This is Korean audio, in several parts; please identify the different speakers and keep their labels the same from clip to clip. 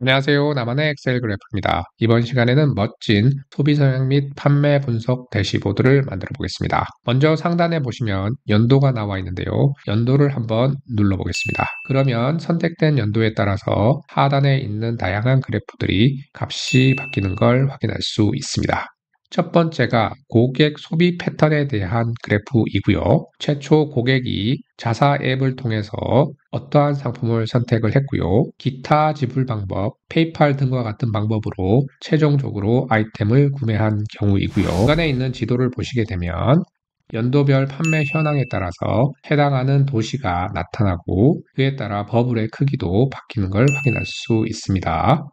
Speaker 1: 안녕하세요. 나만의 엑셀 그래프입니다. 이번 시간에는 멋진 소비 성향 및 판매 분석 대시보드를 만들어 보겠습니다. 먼저 상단에 보시면 연도가 나와 있는데요. 연도를 한번 눌러 보겠습니다. 그러면 선택된 연도에 따라서 하단에 있는 다양한 그래프들이 값이 바뀌는 걸 확인할 수 있습니다. 첫 번째가 고객 소비 패턴에 대한 그래프이고요. 최초 고객이 자사 앱을 통해서 어떠한 상품을 선택을 했고요. 기타 지불 방법, 페이팔 등과 같은 방법으로 최종적으로 아이템을 구매한 경우이고요. 중간에 있는 지도를 보시게 되면 연도별 판매 현황에 따라서 해당하는 도시가 나타나고 그에 따라 버블의 크기도 바뀌는 걸 확인할 수 있습니다.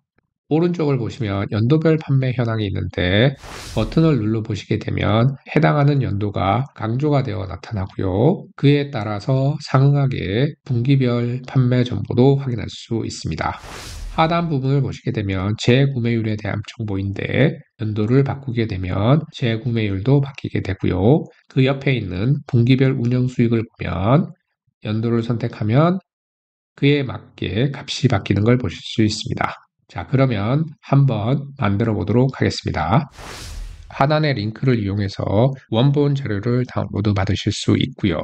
Speaker 1: 오른쪽을 보시면 연도별 판매 현황이 있는데 버튼을 눌러 보시게 되면 해당하는 연도가 강조가 되어 나타나고요. 그에 따라서 상응하게 분기별 판매 정보도 확인할 수 있습니다. 하단 부분을 보시게 되면 재구매율에 대한 정보인데 연도를 바꾸게 되면 재구매율도 바뀌게 되고요. 그 옆에 있는 분기별 운영 수익을 보면 연도를 선택하면 그에 맞게 값이 바뀌는 걸 보실 수 있습니다. 자, 그러면 한번 만들어 보도록 하겠습니다. 하단의 링크를 이용해서 원본 자료를 다운로드 받으실 수 있고요.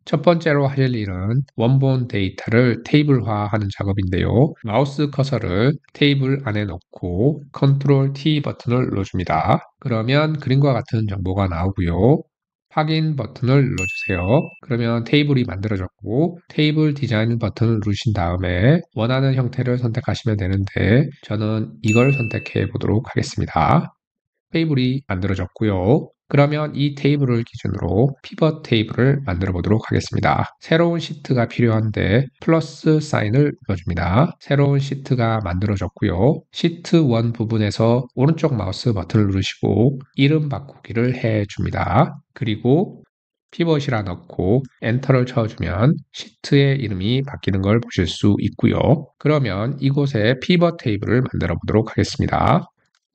Speaker 1: 첫 번째로 하실 일은 원본 데이터를 테이블화하는 작업인데요. 마우스 커서를 테이블 안에 넣고 컨트롤 T 버튼을 눌러줍니다. 그러면 그림과 같은 정보가 나오고요. 확인 버튼을 눌러주세요. 그러면 테이블이 만들어졌고 테이블 디자인 버튼을 누르신 다음에 원하는 형태를 선택하시면 되는데 저는 이걸 선택해 보도록 하겠습니다. 테이블이 만들어졌고요. 그러면 이 테이블을 기준으로 피벗 테이블을 만들어 보도록 하겠습니다. 새로운 시트가 필요한데 플러스 사인을 눌러줍니다. 새로운 시트가 만들어졌고요. 시트 1 부분에서 오른쪽 마우스 버튼을 누르시고 이름 바꾸기를 해줍니다. 그리고 피벗이라 넣고 엔터를 쳐주면 시트의 이름이 바뀌는 걸 보실 수 있고요. 그러면 이곳에 피벗 테이블을 만들어 보도록 하겠습니다.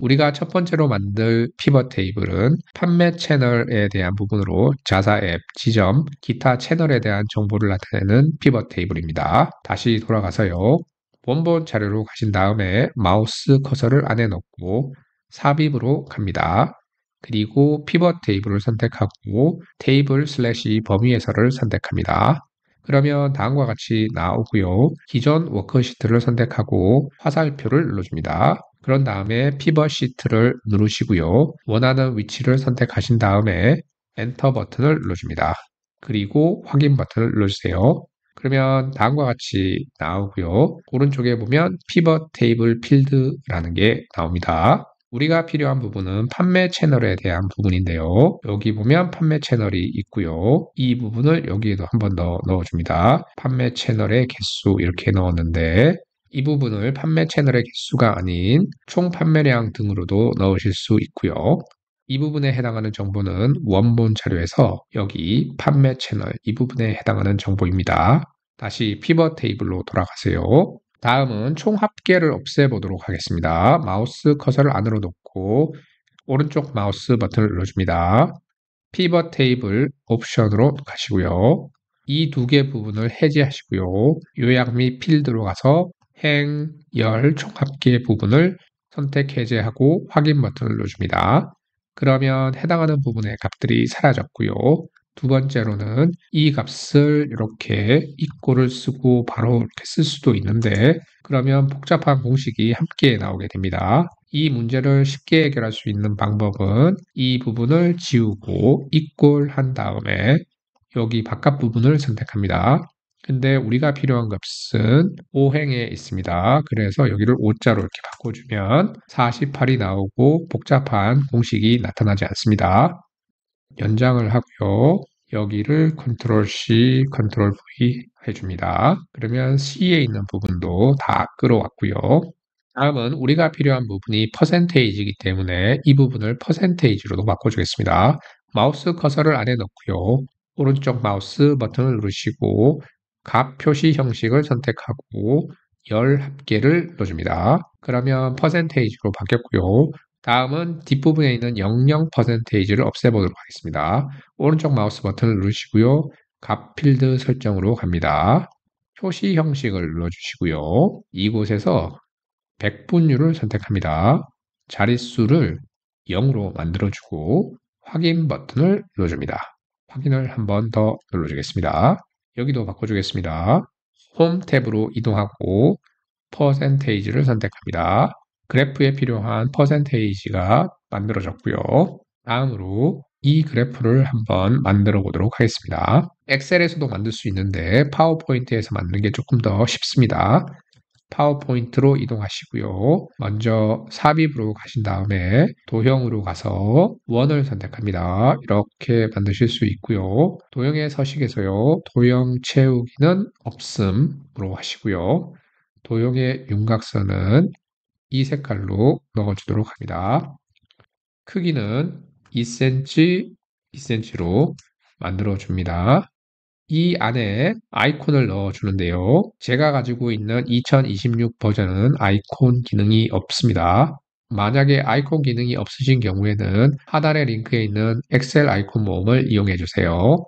Speaker 1: 우리가 첫 번째로 만들 피벗 테이블은 판매 채널에 대한 부분으로 자사 앱, 지점, 기타 채널에 대한 정보를 나타내는 피벗 테이블입니다. 다시 돌아가서요. 원본 자료로 가신 다음에 마우스 커서를 안에 넣고 삽입으로 갑니다. 그리고 피벗 테이블을 선택하고 테이블 슬래시 범위 해설을 선택합니다. 그러면 다음과 같이 나오고요. 기존 워크시트를 선택하고 화살표를 눌러줍니다. 그런 다음에 피벗 시트를 누르시고요. 원하는 위치를 선택하신 다음에 엔터 버튼을 눌러줍니다. 그리고 확인 버튼을 눌러주세요. 그러면 다음과 같이 나오고요. 오른쪽에 보면 피벗 테이블 필드라는 게 나옵니다. 우리가 필요한 부분은 판매 채널에 대한 부분인데요. 여기 보면 판매 채널이 있고요. 이 부분을 여기에도 한 번 더 넣어줍니다. 판매 채널의 개수 이렇게 넣었는데 이 부분을 판매 채널의 개수가 아닌 총 판매량 등으로도 넣으실 수 있고요. 이 부분에 해당하는 정보는 원본 자료에서 여기 판매 채널 이 부분에 해당하는 정보입니다. 다시 피벗 테이블로 돌아가세요. 다음은 총 합계를 없애보도록 하겠습니다. 마우스 커서를 안으로 놓고 오른쪽 마우스 버튼을 눌러줍니다. 피벗 테이블 옵션으로 가시고요. 이 두 개 부분을 해제하시고요. 요약 및 필드로 가서 행, 열, 총합계 부분을 선택 해제하고 확인 버튼을 눌러줍니다. 그러면 해당하는 부분의 값들이 사라졌고요. 두 번째로는 이 값을 이렇게 이꼴을 쓰고 바로 이렇게 쓸 수도 있는데 그러면 복잡한 공식이 함께 나오게 됩니다. 이 문제를 쉽게 해결할 수 있는 방법은 이 부분을 지우고 이꼴 한 다음에 여기 바깥 부분을 선택합니다. 근데 우리가 필요한 값은 5행에 있습니다. 그래서 여기를 5자로 이렇게 바꿔주면 48이 나오고 복잡한 공식이 나타나지 않습니다. 연장을 하고요. 여기를 컨트롤 C, 컨트롤 V 해줍니다. 그러면 C에 있는 부분도 다 끌어왔고요. 다음은 우리가 필요한 부분이 퍼센테이지이기 때문에 이 부분을 퍼센테이지로도 바꿔주겠습니다. 마우스 커서를 안에 넣고요. 오른쪽 마우스 버튼을 누르시고 값 표시 형식을 선택하고 열 합계를 넣어줍니다. 그러면 퍼센테이지로 바뀌었고요. 다음은 뒷부분에 있는 00%를 없애보도록 하겠습니다. 오른쪽 마우스 버튼을 누르시고요. 값 필드 설정으로 갑니다. 표시 형식을 눌러주시고요. 이곳에서 백분율을 선택합니다. 자릿수를 0으로 만들어주고 확인 버튼을 눌러줍니다. 확인을 한 번 더 눌러주겠습니다. 여기도 바꿔주겠습니다. 홈 탭으로 이동하고 퍼센테이지를 선택합니다. 그래프에 필요한 퍼센테이지가 만들어졌고요. 다음으로 이 그래프를 한번 만들어 보도록 하겠습니다. 엑셀에서도 만들 수 있는데 파워포인트에서 만드는 게 조금 더 쉽습니다. 파워포인트로 이동하시고요. 먼저 삽입으로 가신 다음에 도형으로 가서 원을 선택합니다. 이렇게 만드실 수 있고요. 도형의 서식에서요. 도형 채우기는 없음으로 하시고요. 도형의 윤곽선은 이 색깔로 넣어주도록 합니다. 크기는 2cm, 2cm로 만들어줍니다. 이 안에 아이콘을 넣어주는데요. 제가 가지고 있는 2026 버전은 아이콘 기능이 없습니다. 만약에 아이콘 기능이 없으신 경우에는 하단의 링크에 있는 엑셀 아이콘 모음을 이용해 주세요.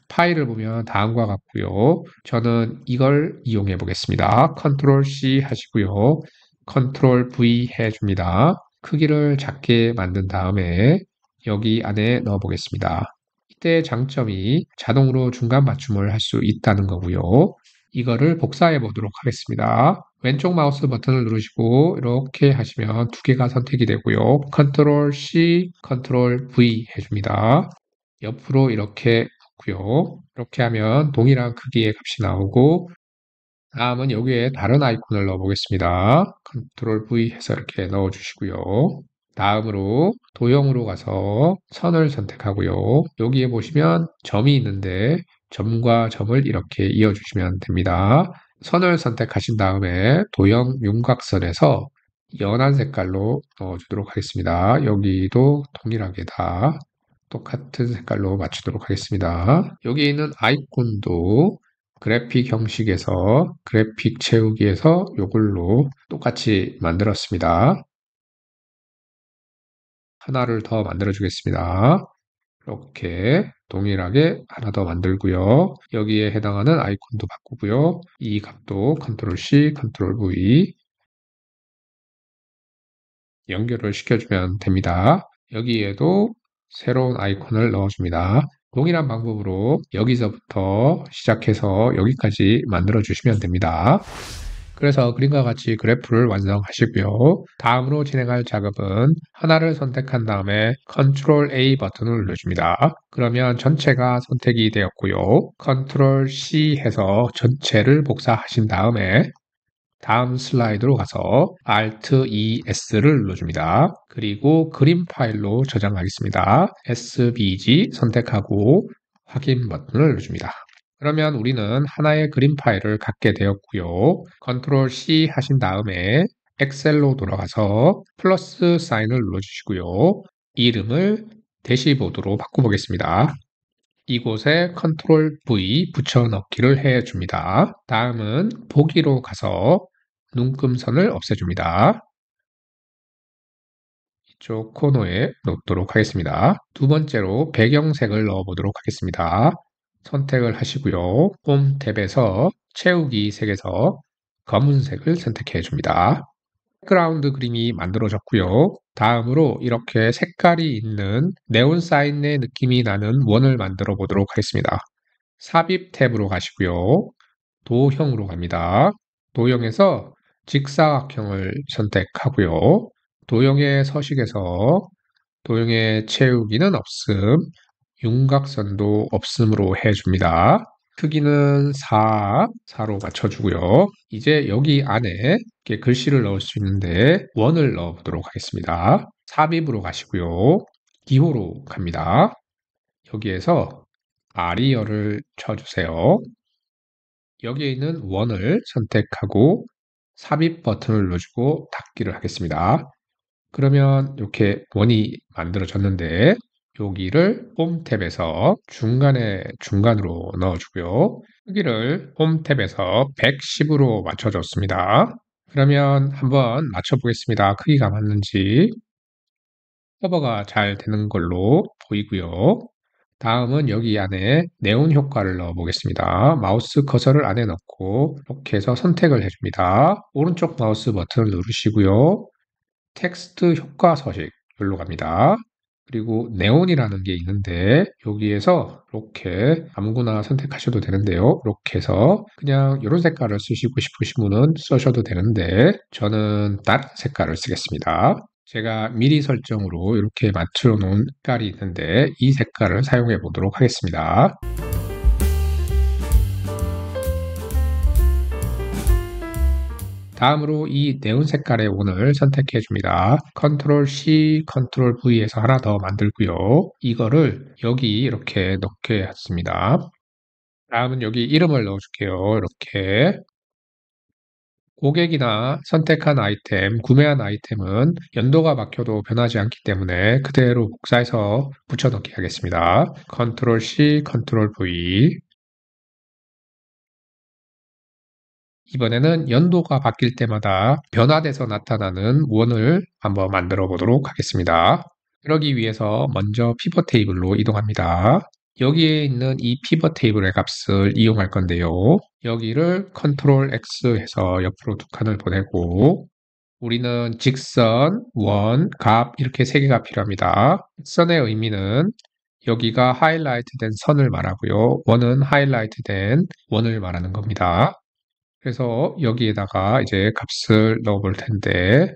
Speaker 1: 파일을 보면 다음과 같고요. 저는 이걸 이용해 보겠습니다. 컨트롤 C 하시고요. 컨트롤 V 해줍니다. 크기를 작게 만든 다음에 여기 안에 넣어 보겠습니다. 이때 장점이 자동으로 중간 맞춤을 할 수 있다는 거고요. 이거를 복사해 보도록 하겠습니다. 왼쪽 마우스 버튼을 누르시고 이렇게 하시면 두 개가 선택이 되고요. 컨트롤 C, 컨트롤 V 해줍니다. 옆으로 이렇게 놓고요. 이렇게 하면 동일한 크기의 값이 나오고 다음은 여기에 다른 아이콘을 넣어 보겠습니다. 컨트롤 V 해서 이렇게 넣어 주시고요. 다음으로 도형으로 가서 선을 선택하고요. 여기에 보시면 점이 있는데 점과 점을 이렇게 이어주시면 됩니다. 선을 선택하신 다음에 도형 윤곽선에서 연한 색깔로 넣어주도록 하겠습니다. 여기도 동일하게 다 똑같은 색깔로 맞추도록 하겠습니다. 여기 있는 아이콘도 그래픽 형식에서 그래픽 채우기에서 이걸로 똑같이 만들었습니다. 하나를 더 만들어 주겠습니다. 이렇게 동일하게 하나 더 만들고요. 여기에 해당하는 아이콘도 바꾸고요. 이 값도 컨트롤 C, 컨트롤 V 연결을 시켜주면 됩니다. 여기에도 새로운 아이콘을 넣어줍니다. 동일한 방법으로 여기서부터 시작해서 여기까지 만들어 주시면 됩니다. 그래서 그림과 같이 그래프를 완성하시고요. 다음으로 진행할 작업은 하나를 선택한 다음에 Ctrl A 버튼을 눌러줍니다. 그러면 전체가 선택이 되었고요. Ctrl C 해서 전체를 복사하신 다음에 다음 슬라이드로 가서 Alt E S를 눌러줍니다. 그리고 그림 파일로 저장하겠습니다. SVG 선택하고 확인 버튼을 눌러줍니다. 그러면 우리는 하나의 그림 파일을 갖게 되었고요. 컨트롤 C 하신 다음에 엑셀로 돌아가서 플러스 사인을 눌러주시고요. 이름을 대시보드로 바꿔보겠습니다. 이곳에 컨트롤 V 붙여넣기를 해줍니다. 다음은 보기로 가서 눈금선을 없애줍니다. 이쪽 코너에 놓도록 하겠습니다. 두 번째로 배경색을 넣어보도록 하겠습니다. 선택을 하시고요. 홈 탭에서 채우기 색에서 검은색을 선택해 줍니다. 백그라운드 그림이 만들어졌고요. 다음으로 이렇게 색깔이 있는 네온 사인의 느낌이 나는 원을 만들어 보도록 하겠습니다. 삽입 탭으로 가시고요. 도형으로 갑니다. 도형에서 직사각형을 선택하고요. 도형의 서식에서 도형의 채우기는 없음, 윤곽선도 없음으로 해줍니다. 크기는 4로 맞춰주고요. 이제 여기 안에 이렇게 글씨를 넣을 수 있는데 원을 넣어보도록 하겠습니다. 삽입으로 가시고요. 기호로 갑니다. 여기에서 아리얼을 쳐주세요. 여기에 있는 원을 선택하고 삽입 버튼을 눌러주고 닫기를 하겠습니다. 그러면 이렇게 원이 만들어졌는데 여기를 홈 탭에서 중간으로 넣어주고요. 크기를 홈 탭에서 110으로 맞춰줬습니다. 그러면 한번 맞춰보겠습니다. 크기가 맞는지. 커버가 잘 되는 걸로 보이고요. 다음은 여기 안에 네온 효과를 넣어 보겠습니다. 마우스 커서를 안에 넣고 이렇게 해서 선택을 해줍니다. 오른쪽 마우스 버튼을 누르시고요. 텍스트 효과 서식 여기로 갑니다. 그리고 네온이라는 게 있는데 여기에서 이렇게 아무거나 선택하셔도 되는데요. 이렇게 해서 그냥 이런 색깔을 쓰시고 싶으신 분은 쓰셔도 되는데 저는 다른 색깔을 쓰겠습니다. 제가 미리 설정으로 이렇게 맞춰 놓은 색깔이 있는데 이 색깔을 사용해 보도록 하겠습니다. 다음으로 이 네온 색깔의 원을 선택해 줍니다. 컨트롤 C, 컨트롤 V에서 하나 더 만들고요. 이거를 여기 이렇게 넣게 했습니다. 다음은 여기 이름을 넣어줄게요. 이렇게 고객이나 선택한 아이템, 구매한 아이템은 연도가 바뀌어도 변하지 않기 때문에 그대로 복사해서 붙여넣기 하겠습니다. 컨트롤 C, 컨트롤 V. 이번에는 연도가 바뀔 때마다 변화돼서 나타나는 원을 한번 만들어 보도록 하겠습니다. 그러기 위해서 먼저 피벗 테이블로 이동합니다. 여기에 있는 이 피벗 테이블의 값을 이용할 건데요. 여기를 컨트롤 X 해서 옆으로 두 칸을 보내고 우리는 직선, 원, 값 이렇게 세 개가 필요합니다. 직선의 의미는 여기가 하이라이트 된 선을 말하고요. 원은 하이라이트 된 원을 말하는 겁니다. 그래서 여기에다가 이제 값을 넣어 볼 텐데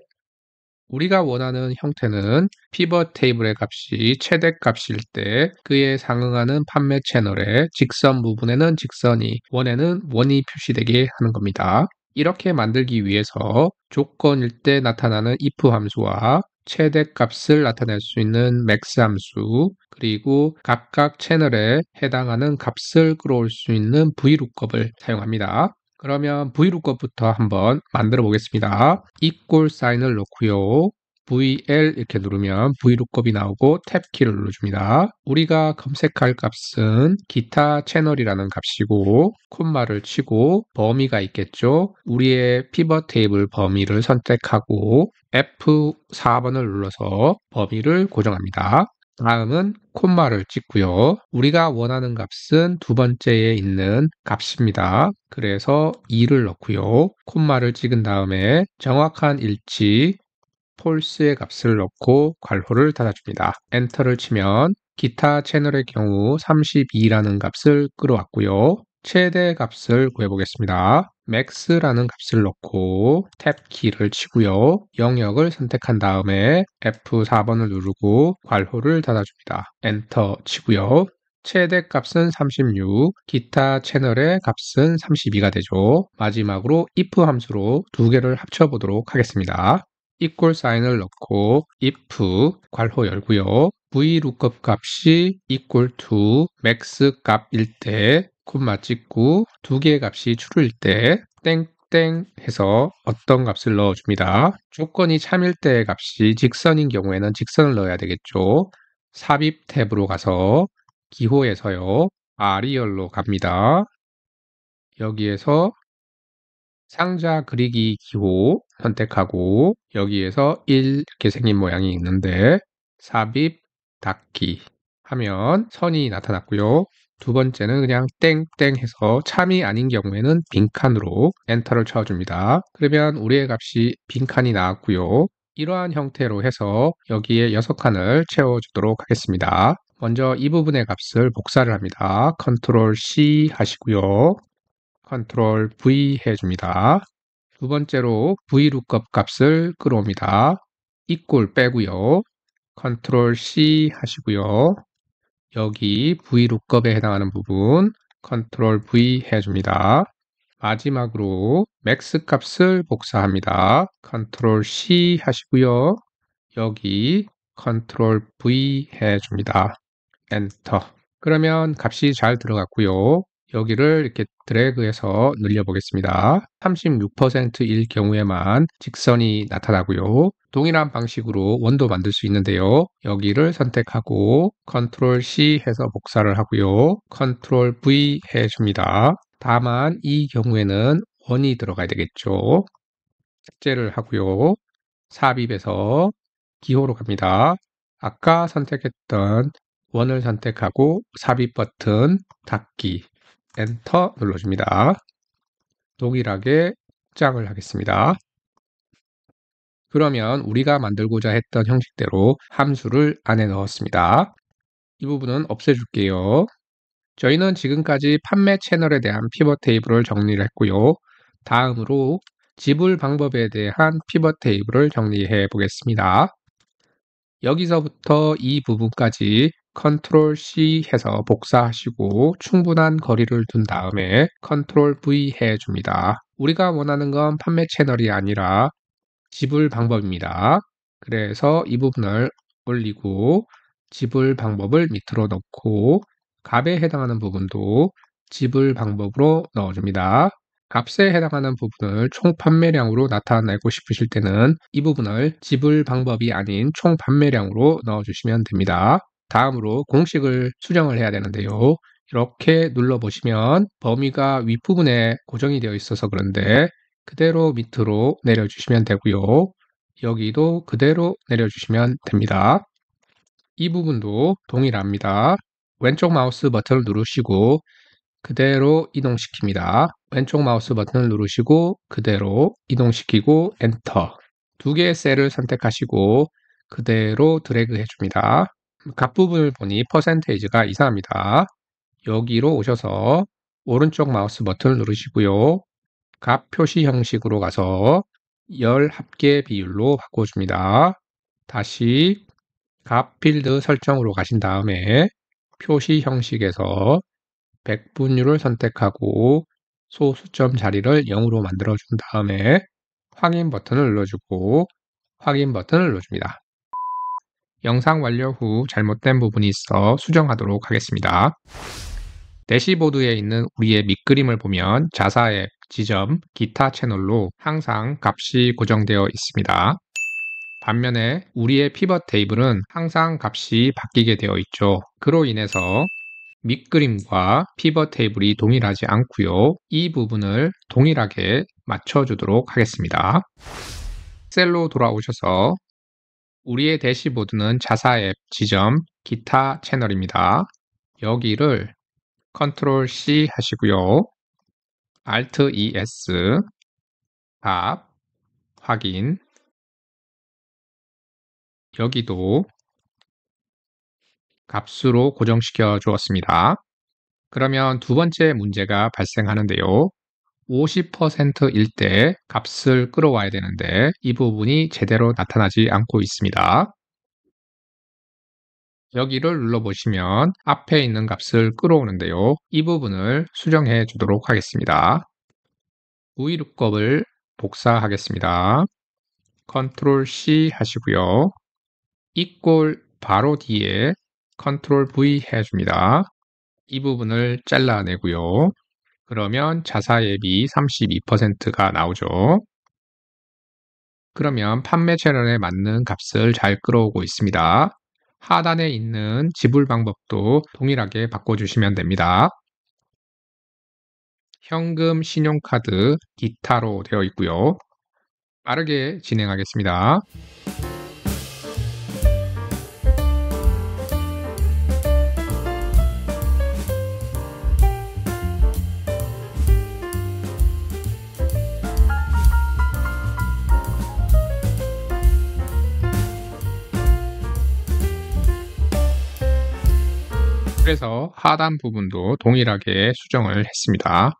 Speaker 1: 우리가 원하는 형태는 피벗 테이블의 값이 최대 값일 때 그에 상응하는 판매 채널의 직선 부분에는 직선이, 원에는 원이 표시되게 하는 겁니다. 이렇게 만들기 위해서 조건일 때 나타나는 if 함수와 최대 값을 나타낼 수 있는 max 함수, 그리고 각각 채널에 해당하는 값을 끌어올 수 있는 VLOOKUP을 사용합니다. 그러면 VLOOKUP부터 한번 만들어 보겠습니다. equal 사인을 넣고요. VL 이렇게 누르면 VLOOKUP이 나오고 탭키를 눌러줍니다. 우리가 검색할 값은 기타 채널이라는 값이고 콤마를 치고 범위가 있겠죠. 우리의 피벗 테이블 범위를 선택하고 F4번을 눌러서 범위를 고정합니다. 다음은 콤마를 찍고요. 우리가 원하는 값은 두 번째에 있는 값입니다. 그래서 2를 넣고요. 콤마를 찍은 다음에 정확한 일치, 폴스의 값을 넣고 괄호를 닫아줍니다. 엔터를 치면 기타 채널의 경우 32라는 값을 끌어왔고요. 최대 값을 구해보겠습니다. max라는 값을 넣고 탭키를 치고요. 영역을 선택한 다음에 F4번을 누르고 괄호를 닫아줍니다. 엔터 치고요. 최대 값은 36, 기타 채널의 값은 32가 되죠. 마지막으로 if 함수로 두 개를 합쳐보도록 하겠습니다. equal 사인을 넣고 if 괄호 열고요. VLOOKUP 값이 equal to max 값일 때 콤마 찍고 두 개의 값이 true일 때 땡땡 해서 어떤 값을 넣어줍니다. 조건이 참일 때의 값이 직선인 경우에는 직선을 넣어야 되겠죠. 삽입 탭으로 가서 기호에서요. 아리얼로 갑니다. 여기에서 상자 그리기 기호 선택하고 여기에서 1 이렇게 생긴 모양이 있는데 삽입 닫기 하면 선이 나타났고요. 두 번째는 그냥 땡땡 해서 참이 아닌 경우에는 빈칸으로 엔터를 쳐줍니다. 그러면 우리의 값이 빈칸이 나왔고요. 이러한 형태로 해서 여기에 6칸을 채워주도록 하겠습니다. 먼저 이 부분의 값을 복사를 합니다. 컨트롤 C 하시고요. 컨트롤 V 해줍니다. 두 번째로 VLOOKUP 값을 끌어옵니다. equal 빼고요. 컨트롤 C 하시고요. 여기 VLOOKUP에 해당하는 부분 컨트롤 V 해줍니다. 마지막으로 max 값을 복사합니다. 컨트롤 C 하시고요. 여기 컨트롤 V 해줍니다. 엔터. 그러면 값이 잘 들어갔고요. 여기를 이렇게 드래그해서 늘려보겠습니다. 36%일 경우에만 직선이 나타나고요. 동일한 방식으로 원도 만들 수 있는데요. 여기를 선택하고 컨트롤 C 해서 복사를 하고요. 컨트롤 V 해줍니다. 다만 이 경우에는 원이 들어가야 되겠죠. 삭제를 하고요. 삽입에서 기호로 갑니다. 아까 선택했던 원을 선택하고 삽입 버튼, 닫기, 엔터 눌러줍니다. 동일하게 확장을 하겠습니다. 그러면 우리가 만들고자 했던 형식대로 함수를 안에 넣었습니다. 이 부분은 없애줄게요. 저희는 지금까지 판매 채널에 대한 피벗 테이블을 정리를 했고요. 다음으로 지불 방법에 대한 피벗 테이블을 정리해 보겠습니다. 여기서부터 이 부분까지 컨트롤 C 해서 복사하시고 충분한 거리를 둔 다음에 컨트롤 V 해줍니다. 우리가 원하는 건 판매 채널이 아니라 지불 방법입니다. 그래서 이 부분을 올리고 지불 방법을 밑으로 넣고 값에 해당하는 부분도 지불 방법으로 넣어줍니다. 값에 해당하는 부분을 총 판매량으로 나타내고 싶으실 때는 이 부분을 지불 방법이 아닌 총 판매량으로 넣어주시면 됩니다. 다음으로 공식을 수정을 해야 되는데요. 이렇게 눌러보시면 범위가 윗부분에 고정이 되어 있어서 그런데 그대로 밑으로 내려주시면 되고요. 여기도 그대로 내려주시면 됩니다. 이 부분도 동일합니다. 왼쪽 마우스 버튼을 누르시고 그대로 이동시킵니다. 왼쪽 마우스 버튼을 누르시고 그대로 이동시키고 엔터. 두 개의 셀을 선택하시고 그대로 드래그 해줍니다. 값 부분을 보니 퍼센테이지가 이상합니다. 여기로 오셔서 오른쪽 마우스 버튼을 누르시고요. 값 표시 형식으로 가서 열 합계 비율로 바꿔줍니다. 다시 값 필드 설정으로 가신 다음에 표시 형식에서 백분율을 선택하고 소수점 자리를 0으로 만들어 준 다음에 확인 버튼을 눌러주고 확인 버튼을 눌러줍니다. 영상 완료 후 잘못된 부분이 있어 수정하도록 하겠습니다. 대시보드에 있는 우리의 밑그림을 보면 자사 앱, 지점, 기타 채널로 항상 값이 고정되어 있습니다. 반면에 우리의 피벗 테이블은 항상 값이 바뀌게 되어 있죠. 그로 인해서 밑그림과 피벗 테이블이 동일하지 않고요. 이 부분을 동일하게 맞춰주도록 하겠습니다. 엑셀로 돌아오셔서 우리의 대시보드는 자사 앱, 지점, 기타 채널입니다. 여기를 컨트롤 C 하시고요. Alt ES 값 확인. 여기도 값으로 고정시켜 주었습니다. 그러면 두 번째 문제가 발생하는데요. 50%일 때 값을 끌어와야 되는데 이 부분이 제대로 나타나지 않고 있습니다. 여기를 눌러보시면 앞에 있는 값을 끌어오는데요. 이 부분을 수정해 주도록 하겠습니다. 우이룩법을 복사하겠습니다. 컨트롤 C 하시고요. 이꼴 바로 뒤에 컨트롤 V 해줍니다. 이 부분을 잘라내고요. 그러면 자사 앱이 32%가 나오죠. 그러면 판매 채널에 맞는 값을 잘 끌어오고 있습니다. 하단에 있는 지불 방법도 동일하게 바꿔주시면 됩니다. 현금, 신용카드, 기타로 되어 있고요. 빠르게 진행하겠습니다. 그래서 하단 부분도 동일하게 수정을 했습니다.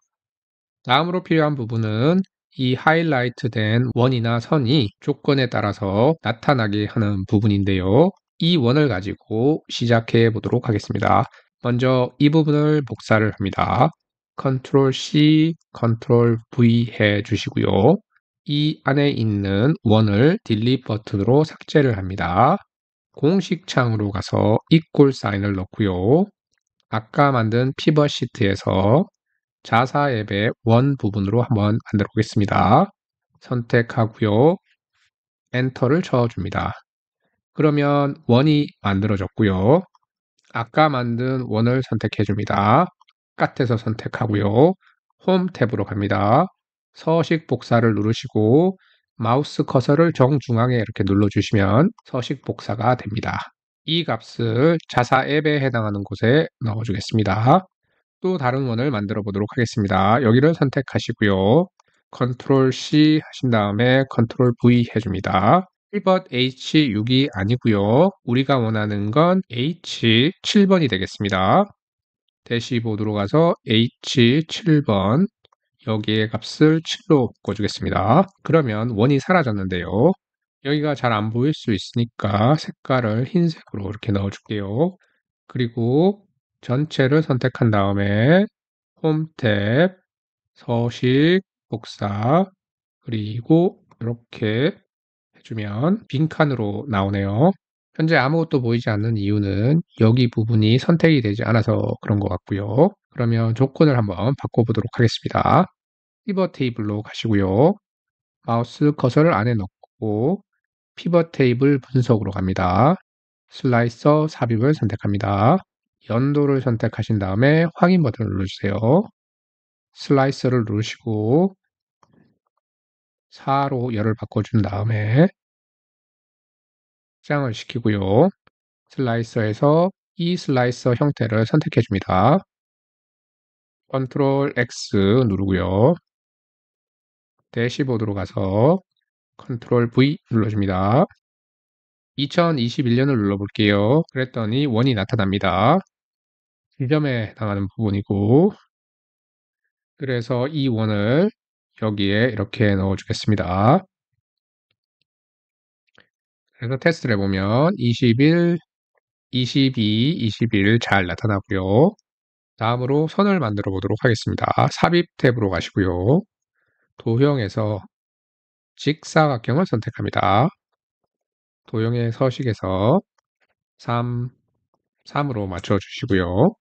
Speaker 1: 다음으로 필요한 부분은 이 하이라이트 된 원이나 선이 조건에 따라서 나타나게 하는 부분인데요. 이 원을 가지고 시작해 보도록 하겠습니다. 먼저 이 부분을 복사를 합니다. 컨트롤 C, 컨트롤 V 해 주시고요. 이 안에 있는 원을 딜리트 버튼으로 삭제를 합니다. 공식 창으로 가서 이꼴 사인을 넣고요. 아까 만든 피벗 시트에서 자사 앱의 원 부분으로 한번 만들어 보겠습니다. 선택하고요. 엔터를 쳐줍니다. 그러면 원이 만들어졌고요. 아까 만든 원을 선택해 줍니다. 바깥에서 선택하고요. 홈 탭으로 갑니다. 서식 복사를 누르시고 마우스 커서를 정중앙에 이렇게 눌러주시면 서식 복사가 됩니다. 이 값을 자사 앱에 해당하는 곳에 넣어주겠습니다. 또 다른 원을 만들어 보도록 하겠습니다. 여기를 선택하시고요. 컨트롤 C 하신 다음에 컨트롤 V 해줍니다. 피벗 H6이 아니고요. 우리가 원하는 건 H7번이 되겠습니다. 대시보드로 가서 H7번 여기에 값을 7로 바꿔주겠습니다. 그러면 원이 사라졌는데요. 여기가 잘 안 보일 수 있으니까 색깔을 흰색으로 이렇게 넣어줄게요. 그리고 전체를 선택한 다음에 홈 탭, 서식, 복사, 그리고 이렇게 해주면 빈칸으로 나오네요. 현재 아무것도 보이지 않는 이유는 여기 부분이 선택이 되지 않아서 그런 것 같고요. 그러면 조건을 한번 바꿔보도록 하겠습니다. 피벗 테이블로 가시고요. 마우스 커서를 안에 넣고 피벗 테이블 분석으로 갑니다. 슬라이서 삽입을 선택합니다. 연도를 선택하신 다음에 확인 버튼을 눌러주세요. 슬라이서를 누르시고 4로 열을 바꿔준 다음에 확장을 시키고요. 슬라이서에서 이 슬라이서 형태를 선택해 줍니다. 컨트롤 X 누르고요. 대시보드로 가서 컨트롤 V 눌러줍니다. 2021년을 눌러볼게요. 그랬더니 원이 나타납니다. 지점에 해당하는 부분이고, 그래서 이 원을 여기에 이렇게 넣어주겠습니다. 그래서 테스트를 해보면 21, 22, 21 잘 나타나고요. 다음으로 선을 만들어 보도록 하겠습니다. 삽입 탭으로 가시고요. 도형에서 직사각형을 선택합니다. 도형의 서식에서 3으로 맞춰주시고요.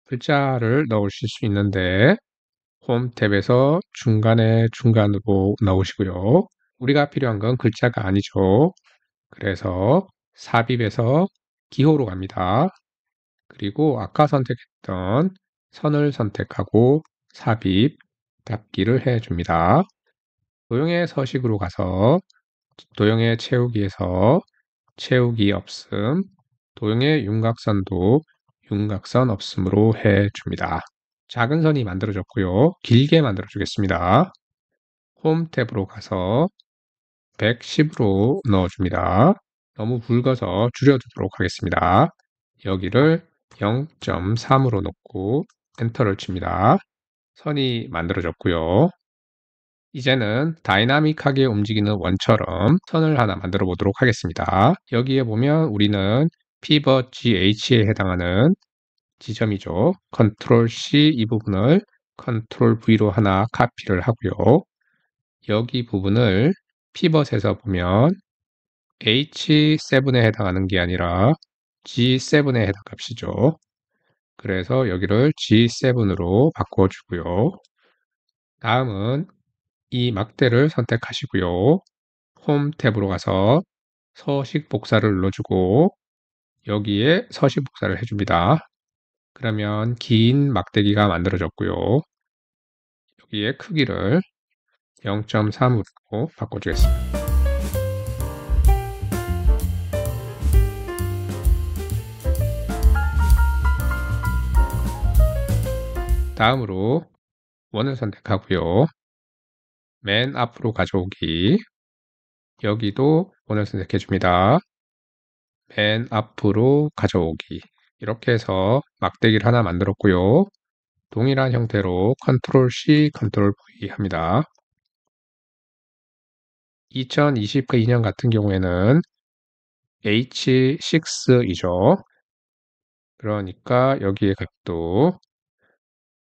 Speaker 1: 글자를 넣으실 수 있는데 홈 탭에서 중간에 중간으로 넣으시고요. 우리가 필요한 건 글자가 아니죠. 그래서 삽입에서 기호로 갑니다. 그리고 아까 선택했던 선을 선택하고 삽입, 닫기를 해줍니다. 도형의 서식으로 가서 도형의 채우기에서 채우기 없음, 도형의 윤곽선도 윤곽선 없음으로 해줍니다. 작은 선이 만들어졌고요. 길게 만들어주겠습니다. 홈 탭으로 가서 110으로 넣어줍니다. 너무 굵어서 줄여두도록 하겠습니다. 여기를 0.3으로 놓고 엔터를 칩니다. 선이 만들어졌고요. 이제는 다이나믹하게 움직이는 원처럼 선을 하나 만들어 보도록 하겠습니다. 여기에 보면 우리는 피벗 GH에 해당하는 지점이죠. 컨트롤 C 이 부분을 컨트롤 V로 하나 카피를 하고요. 여기 부분을 피벗에서 보면 H7에 해당하는 게 아니라 G7에 해당 값이죠. 그래서 여기를 G7으로 바꿔주고요. 다음은 이 막대를 선택하시고요. 홈 탭으로 가서 서식 복사를 눌러주고 여기에 서식 복사를 해줍니다. 그러면 긴 막대기가 만들어졌고요. 여기에 크기를 0.3으로 바꿔주겠습니다. 다음으로 원을 선택하고요. 맨 앞으로 가져오기. 여기도 원을 선택해 줍니다. 맨 앞으로 가져오기. 이렇게 해서 막대기를 하나 만들었고요. 동일한 형태로 컨트롤 C, 컨트롤 V 합니다. 2022년 같은 경우에는 H6이죠. 그러니까 여기에 값도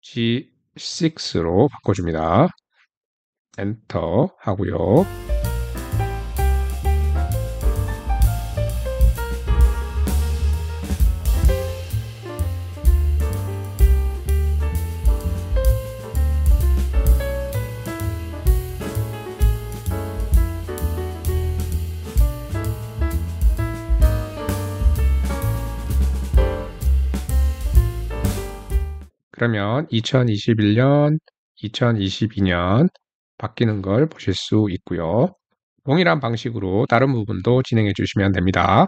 Speaker 1: G6로 바꿔줍니다. 엔터 하고요. 그러면 2021년, 2022년 바뀌는 걸 보실 수 있고요. 동일한 방식으로 다른 부분도 진행해 주시면 됩니다.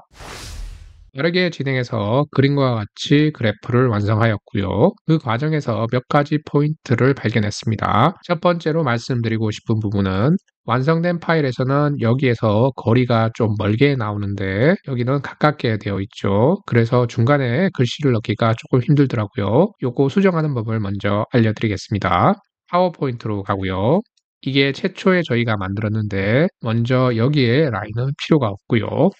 Speaker 1: 빠르게 진행해서 그림과 같이 그래프를 완성하였고요. 그 과정에서 몇 가지 포인트를 발견했습니다. 첫 번째로 말씀드리고 싶은 부분은 완성된 파일에서는 여기에서 거리가 좀 멀게 나오는데 여기는 가깝게 되어 있죠. 그래서 중간에 글씨를 넣기가 조금 힘들더라고요. 요거 수정하는 법을 먼저 알려드리겠습니다. 파워포인트로 가고요. 이게 최초에 저희가 만들었는데 먼저 여기에 라인은 필요가 없고요.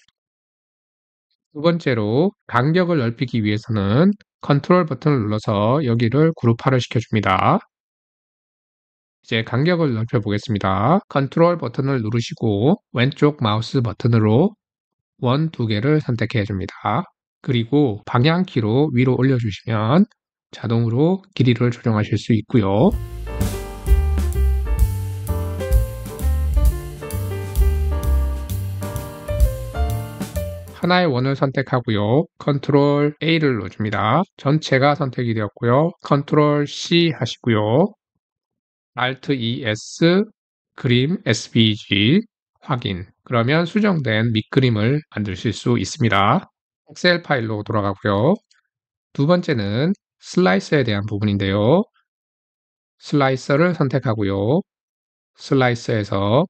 Speaker 1: 두 번째로 간격을 넓히기 위해서는 컨트롤 버튼을 눌러서 여기를 그룹화를 시켜줍니다. 이제 간격을 넓혀 보겠습니다. 컨트롤 버튼을 누르시고 왼쪽 마우스 버튼으로 원 두 개를 선택해 줍니다. 그리고 방향키로 위로 올려주시면 자동으로 길이를 조정하실 수 있고요. 하나의 원을 선택하고요. 컨트롤 A를 눌러줍니다. 전체가 선택이 되었고요. 컨트롤 C 하시고요. Alt ES 그림 SVG 확인. 그러면 수정된 밑그림을 만드실 수 있습니다. 엑셀 파일로 돌아가고요. 두 번째는 슬라이서에 대한 부분인데요. 슬라이서를 선택하고요. 슬라이서에서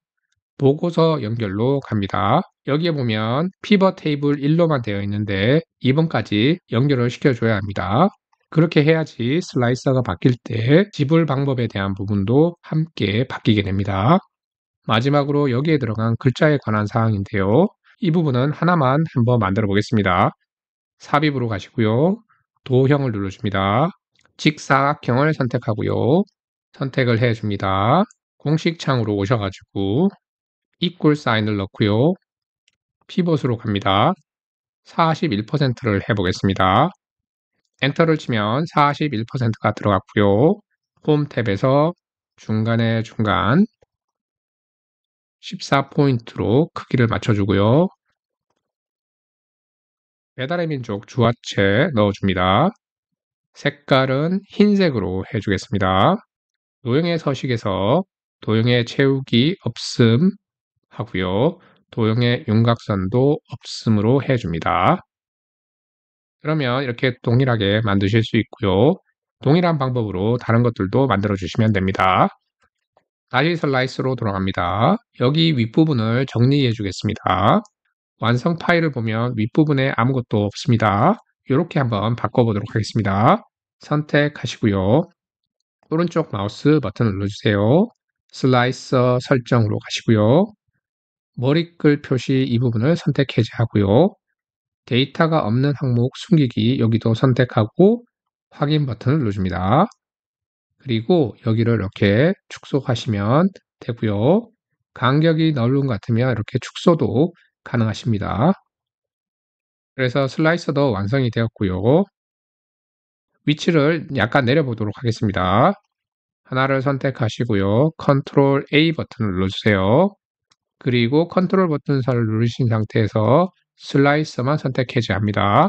Speaker 1: 보고서 연결로 갑니다. 여기에 보면 피벗 테이블 1로만 되어 있는데 2번까지 연결을 시켜줘야 합니다. 그렇게 해야지 슬라이서가 바뀔 때 지불 방법에 대한 부분도 함께 바뀌게 됩니다. 마지막으로 여기에 들어간 글자에 관한 사항인데요. 이 부분은 하나만 한번 만들어 보겠습니다. 삽입으로 가시고요. 도형을 눌러줍니다. 직사각형을 선택하고요. 선택을 해줍니다. 공식 창으로 오셔가지고 이퀄 사인을 넣고요. 피벗으로 갑니다. 41%를 해보겠습니다. 엔터를 치면 41%가 들어갔고요. 홈 탭에서 중간에 중간 14포인트로 크기를 맞춰주고요. 배달의 민족 주화체 넣어줍니다. 색깔은 흰색으로 해주겠습니다. 도형의 서식에서 도형의 채우기 없음 하고요. 도형의 윤곽선도 없음으로 해줍니다. 그러면 이렇게 동일하게 만드실 수 있고요. 동일한 방법으로 다른 것들도 만들어 주시면 됩니다. 다시 슬라이스로 돌아갑니다. 여기 윗부분을 정리해 주겠습니다. 완성 파일을 보면 윗부분에 아무것도 없습니다. 이렇게 한번 바꿔보도록 하겠습니다. 선택하시고요. 오른쪽 마우스 버튼을 눌러주세요. 슬라이서 설정으로 가시고요. 머리글 표시 이 부분을 선택 해제하고요. 데이터가 없는 항목 숨기기 여기도 선택하고 확인 버튼을 눌러줍니다. 그리고 여기를 이렇게 축소하시면 되고요. 간격이 넓은 것 같으면 이렇게 축소도 가능하십니다. 그래서 슬라이서도 완성이 되었고요. 위치를 약간 내려보도록 하겠습니다. 하나를 선택하시고요. 컨트롤 A 버튼을 눌러주세요. 그리고 컨트롤 버튼을 누르신 상태에서 슬라이서만 선택 해제합니다.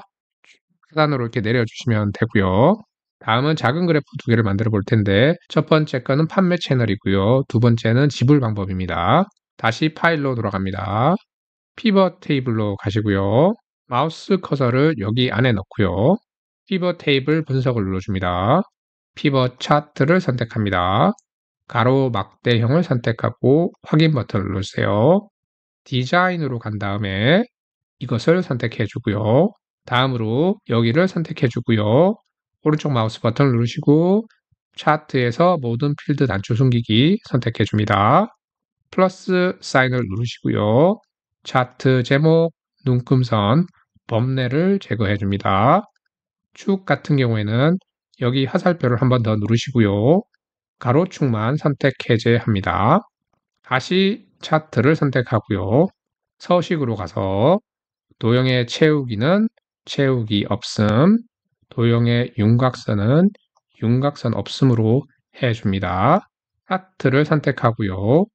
Speaker 1: 하단으로 이렇게 내려주시면 되고요. 다음은 작은 그래프 두 개를 만들어 볼 텐데 첫 번째 거는 판매 채널이고요. 두 번째는 지불 방법입니다. 다시 파일로 돌아갑니다. 피벗 테이블로 가시고요. 마우스 커서를 여기 안에 넣고요. 피벗 테이블 분석을 눌러줍니다. 피벗 차트를 선택합니다. 가로 막대형을 선택하고 확인 버튼을 눌러주세요. 디자인으로 간 다음에 이것을 선택해 주고요. 다음으로 여기를 선택해 주고요. 오른쪽 마우스 버튼을 누르시고 차트에서 모든 필드 단추 숨기기 선택해 줍니다. 플러스 사인을 누르시고요. 차트 제목, 눈금선, 범례를 제거해 줍니다. 축 같은 경우에는 여기 화살표를 한 번 더 누르시고요. 가로축만 선택 해제합니다. 다시 차트를 선택하고요. 서식으로 가서 도형의 채우기는 채우기 없음, 도형의 윤곽선은 윤곽선 없음으로 해줍니다. 차트를 선택하고요.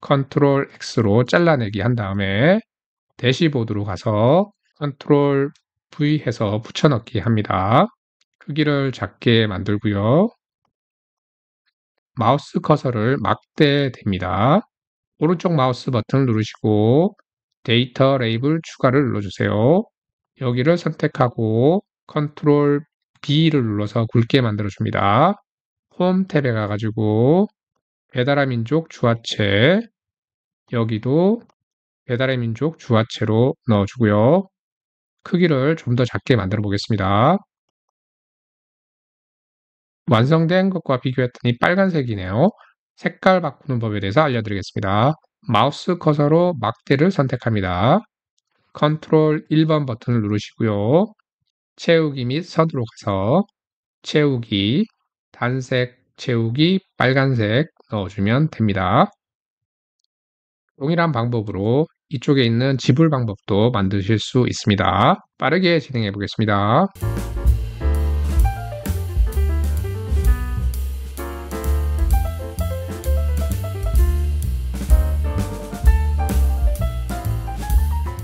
Speaker 1: 컨트롤 X로 잘라내기 한 다음에 대시보드로 가서 컨트롤 V 해서 붙여넣기 합니다. 크기를 작게 만들고요. 마우스 커서를 막대됩니다. 오른쪽 마우스 버튼을 누르시고 데이터 레이블 추가를 눌러주세요. 여기를 선택하고 컨트롤 B를 눌러서 굵게 만들어 줍니다. 홈 탭에 가가지고 배달의 민족 주화체, 여기도 배달의 민족 주화체로 넣어주고요. 크기를 좀 더 작게 만들어 보겠습니다. 완성된 것과 비교했더니 빨간색이네요. 색깔 바꾸는 법에 대해서 알려드리겠습니다. 마우스 커서로 막대를 선택합니다. 컨트롤 1번 버튼을 누르시고요. 채우기 및 선으로 가서 채우기, 단색 채우기, 빨간색 넣어주면 됩니다. 동일한 방법으로 이쪽에 있는 지불 방법도 만드실 수 있습니다. 빠르게 진행해 보겠습니다.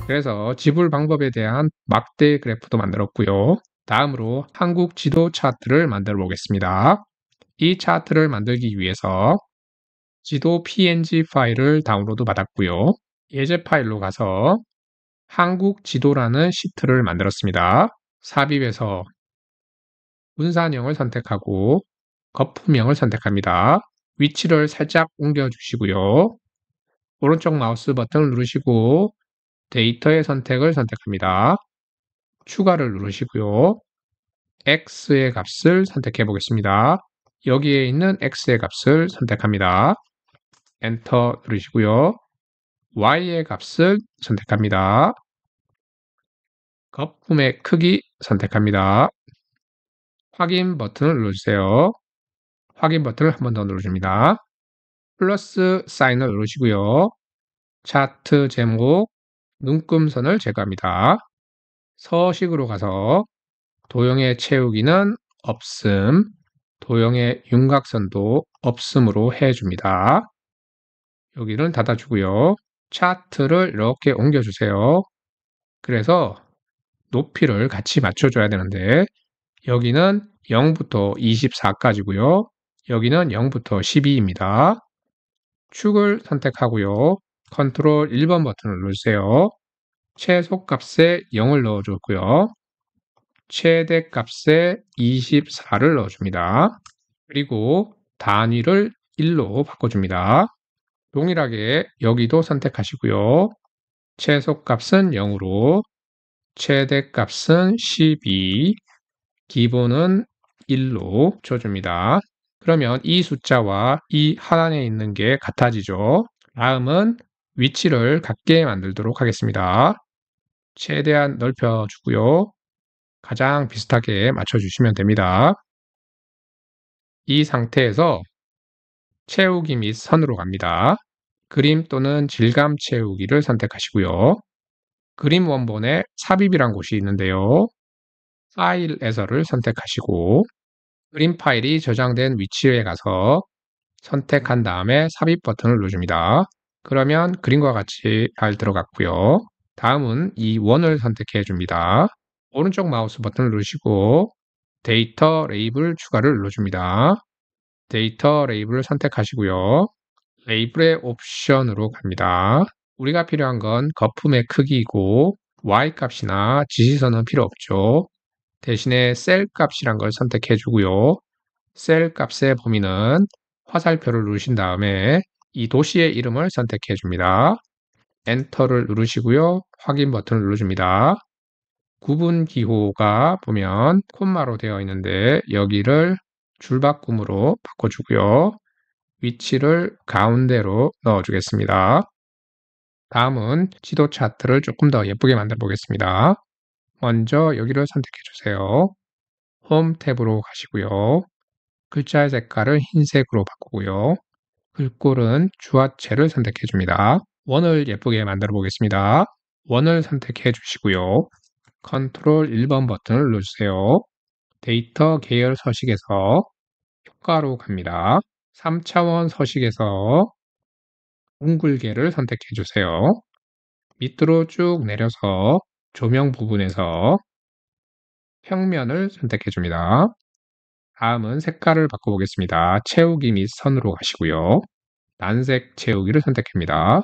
Speaker 1: 그래서 지불 방법에 대한 막대 그래프도 만들었고요. 다음으로 한국 지도 차트를 만들어 보겠습니다. 이 차트를 만들기 위해서 지도 PNG 파일을 다운로드 받았고요. 예제 파일로 가서 한국 지도라는 시트를 만들었습니다. 삽입에서 분산형을 선택하고 거품형을 선택합니다. 위치를 살짝 옮겨 주시고요. 오른쪽 마우스 버튼을 누르시고 데이터의 선택을 선택합니다. 추가를 누르시고요. X의 값을 선택해 보겠습니다. 여기에 있는 X의 값을 선택합니다. 엔터 누르시고요. Y의 값을 선택합니다. 거품의 크기 선택합니다. 확인 버튼을 눌러주세요. 확인 버튼을 한 번 더 눌러줍니다. 플러스 사인을 누르시고요. 차트 제목, 눈금선을 제거합니다. 서식으로 가서 도형의 채우기는 없음, 도형의 윤곽선도 없음으로 해줍니다. 여기는 닫아주고요. 차트를 이렇게 옮겨주세요. 그래서 높이를 같이 맞춰줘야 되는데 여기는 0부터 24까지고요. 여기는 0부터 12입니다. 축을 선택하고요. 컨트롤 1번 버튼을 누르세요. 최소값에 0을 넣어줬고요. 최대값에 24를 넣어줍니다. 그리고 단위를 1로 바꿔줍니다. 동일하게 여기도 선택하시고요. 최소값은 0으로, 최대값은 12, 기본은 1로 줘줍니다. 그러면 이 숫자와 이 하단에 있는 게 같아지죠. 다음은 위치를 같게 만들도록 하겠습니다. 최대한 넓혀주고요. 가장 비슷하게 맞춰주시면 됩니다. 이 상태에서 채우기 및 선으로 갑니다. 그림 또는 질감 채우기를 선택하시고요. 그림 원본에 삽입이란 곳이 있는데요. 파일에서를 선택하시고 그림 파일이 저장된 위치에 가서 선택한 다음에 삽입 버튼을 눌러줍니다. 그러면 그림과 같이 잘 들어갔고요. 다음은 이 원을 선택해 줍니다. 오른쪽 마우스 버튼을 누르시고 데이터 레이블 추가를 눌러줍니다. 데이터 레이블을 선택하시고요. 레이블의 옵션으로 갑니다. 우리가 필요한 건 거품의 크기이고 Y 값이나 지시선은 필요 없죠. 대신에 셀 값이란 걸 선택해 주고요. 셀 값의 범위는 화살표를 누르신 다음에 이 도시의 이름을 선택해 줍니다. 엔터를 누르시고요. 확인 버튼을 눌러줍니다. 구분 기호가 보면 콤마로 되어 있는데 여기를 줄바꿈으로 바꿔주고요. 위치를 가운데로 넣어주겠습니다. 다음은 지도 차트를 조금 더 예쁘게 만들어 보겠습니다. 먼저 여기를 선택해 주세요. 홈 탭으로 가시고요. 글자의 색깔을 흰색으로 바꾸고요. 글꼴은 주화체를 선택해 줍니다. 원을 예쁘게 만들어 보겠습니다. 원을 선택해 주시고요. 컨트롤 1번 버튼을 눌러주세요. 데이터 계열 서식에서 효과로 갑니다. 3차원 서식에서 둥글게를 선택해 주세요. 밑으로 쭉 내려서 조명 부분에서 평면을 선택해 줍니다. 다음은 색깔을 바꿔보겠습니다. 채우기 및 선으로 가시고요. 난색 채우기를 선택합니다.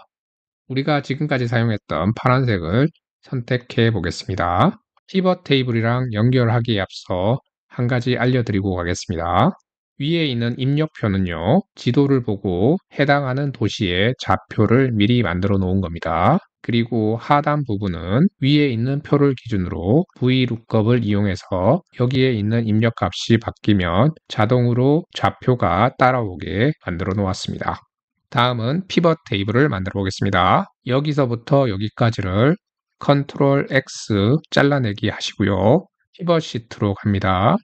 Speaker 1: 우리가 지금까지 사용했던 파란색을 선택해 보겠습니다. 피벗 테이블이랑 연결하기에 앞서 한 가지 알려드리고 가겠습니다. 위에 있는 입력표는요, 지도를 보고 해당하는 도시의 좌표를 미리 만들어 놓은 겁니다. 그리고 하단 부분은 위에 있는 표를 기준으로 VLOOKUP을 이용해서 여기에 있는 입력값이 바뀌면 자동으로 좌표가 따라오게 만들어 놓았습니다. 다음은 피벗 테이블을 만들어 보겠습니다. 여기서부터 여기까지를 컨트롤 X 잘라내기 하시고요. 피벗 시트로 갑니다.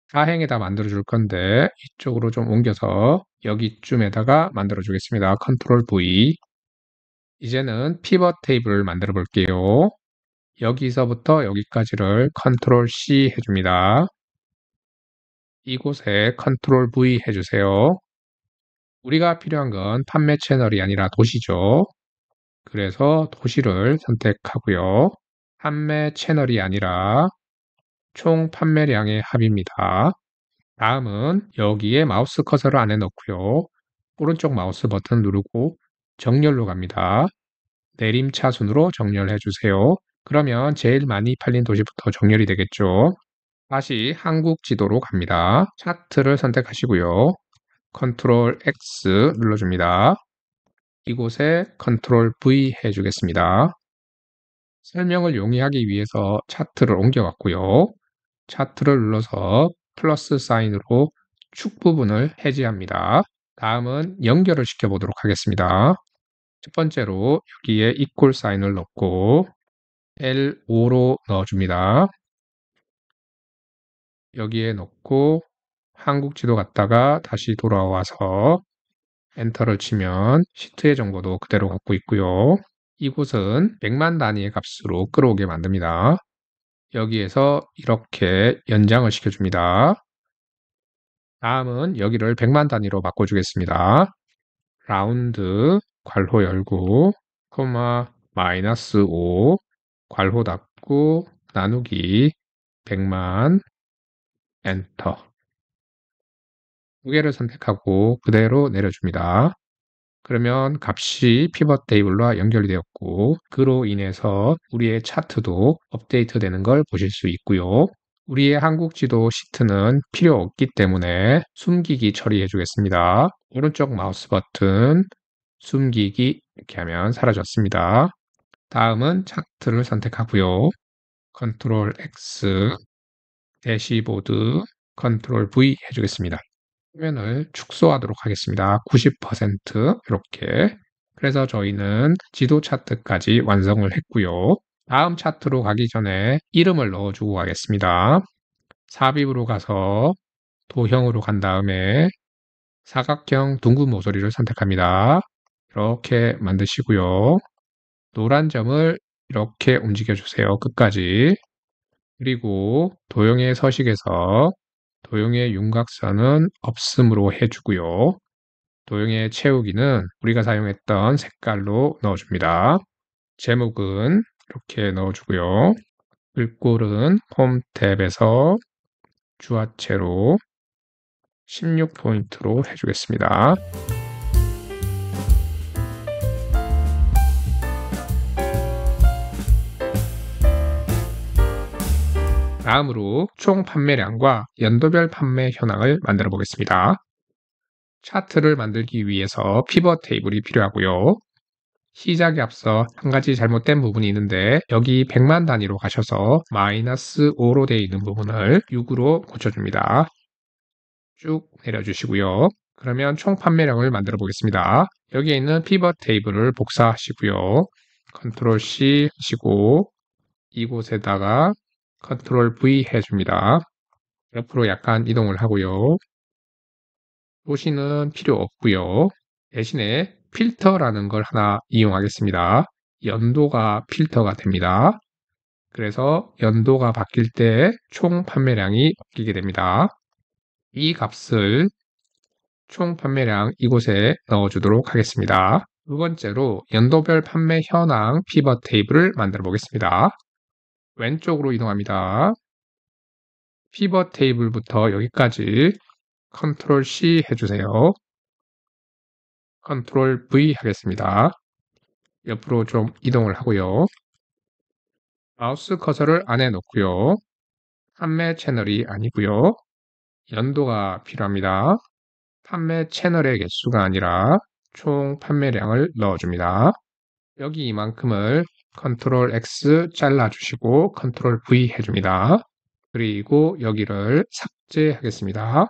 Speaker 1: 사행에다 만들어 줄 건데 이쪽으로 좀 옮겨서 여기쯤에다가 만들어 주겠습니다. 컨트롤 V. 이제는 피벗 테이블을 만들어 볼게요. 여기서부터 여기까지를 컨트롤 C 해줍니다. 이곳에 컨트롤 V 해주세요. 우리가 필요한 건 판매 채널이 아니라 도시죠. 그래서 도시를 선택하고요. 판매 채널이 아니라 총 판매량의 합입니다. 다음은 여기에 마우스 커서를 안에 넣고요. 오른쪽 마우스 버튼 누르고 정렬로 갑니다. 내림차순으로 정렬해 주세요. 그러면 제일 많이 팔린 도시부터 정렬이 되겠죠. 다시 한국 지도로 갑니다. 차트를 선택하시고요. 컨트롤 X 눌러줍니다. 이곳에 컨트롤 V 해주겠습니다. 설명을 용이하기 위해서 차트를 옮겨왔고요. 차트를 눌러서 플러스 사인으로 축 부분을 해제합니다. 다음은 연결을 시켜보도록 하겠습니다. 첫 번째로 여기에 이퀄 사인을 넣고 L5로 넣어줍니다. 여기에 넣고 한국 지도 갔다가 다시 돌아와서 엔터를 치면 시트의 정보도 그대로 갖고 있고요. 이곳은 100만 단위의 값으로 끌어오게 만듭니다. 여기에서 이렇게 연장을 시켜줍니다. 다음은 여기를 100만 단위로 바꿔주겠습니다. 라운드 괄호 열고 코마 마이너스 5 괄호 닫고 나누기 100만 엔터 두 개를 선택하고 그대로 내려줍니다. 그러면 값이 피벗 테이블과 연결이 되었고 그로 인해서 우리의 차트도 업데이트 되는 걸 보실 수 있고요. 우리의 한국 지도 시트는 필요 없기 때문에 숨기기 처리해 주겠습니다. 오른쪽 마우스 버튼 숨기기 이렇게 하면 사라졌습니다. 다음은 차트를 선택하고요. 컨트롤 X 대시보드 컨트롤 V 해주겠습니다. 화면을 축소하도록 하겠습니다. 90% 이렇게. 그래서 저희는 지도 차트까지 완성을 했고요. 다음 차트로 가기 전에 이름을 넣어주고 가겠습니다. 삽입으로 가서 도형으로 간 다음에 사각형 둥근 모서리를 선택합니다. 이렇게 만드시고요. 노란 점을 이렇게 움직여 주세요. 끝까지. 그리고 도형의 서식에서 도형의 윤곽선은 없음으로 해주고요. 도형의 채우기는 우리가 사용했던 색깔로 넣어줍니다. 제목은 이렇게 넣어주고요. 글꼴은 홈 탭에서 주화체로 16포인트로 해주겠습니다. 다음으로 총 판매량과 연도별 판매 현황을 만들어 보겠습니다. 차트를 만들기 위해서 피벗 테이블이 필요하고요. 시작에 앞서 한 가지 잘못된 부분이 있는데 여기 100만 단위로 가셔서 마이너스 5로 되어 있는 부분을 6으로 고쳐줍니다. 쭉 내려주시고요. 그러면 총 판매량을 만들어 보겠습니다. 여기에 있는 피벗 테이블을 복사하시고요. 컨트롤 C 하시고 이곳에다가 컨트롤 V 해줍니다. 옆으로 약간 이동을 하고요. 도시는 필요 없고요. 대신에 필터라는 걸 하나 이용하겠습니다. 연도가 필터가 됩니다. 그래서 연도가 바뀔 때 총 판매량이 바뀌게 됩니다. 이 값을 총 판매량 이곳에 넣어주도록 하겠습니다. 두 번째로 연도별 판매 현황 피벗 테이블을 만들어 보겠습니다. 왼쪽으로 이동합니다. 피벗 테이블부터 여기까지 컨트롤 C 해주세요. 컨트롤 V 하겠습니다. 옆으로 좀 이동을 하고요. 마우스 커서를 안에 놓고요. 판매 채널이 아니고요. 연도가 필요합니다. 판매 채널의 개수가 아니라 총 판매량을 넣어줍니다. 여기 이만큼을 컨트롤 X 잘라주시고 컨트롤 V 해줍니다. 그리고 여기를 삭제하겠습니다.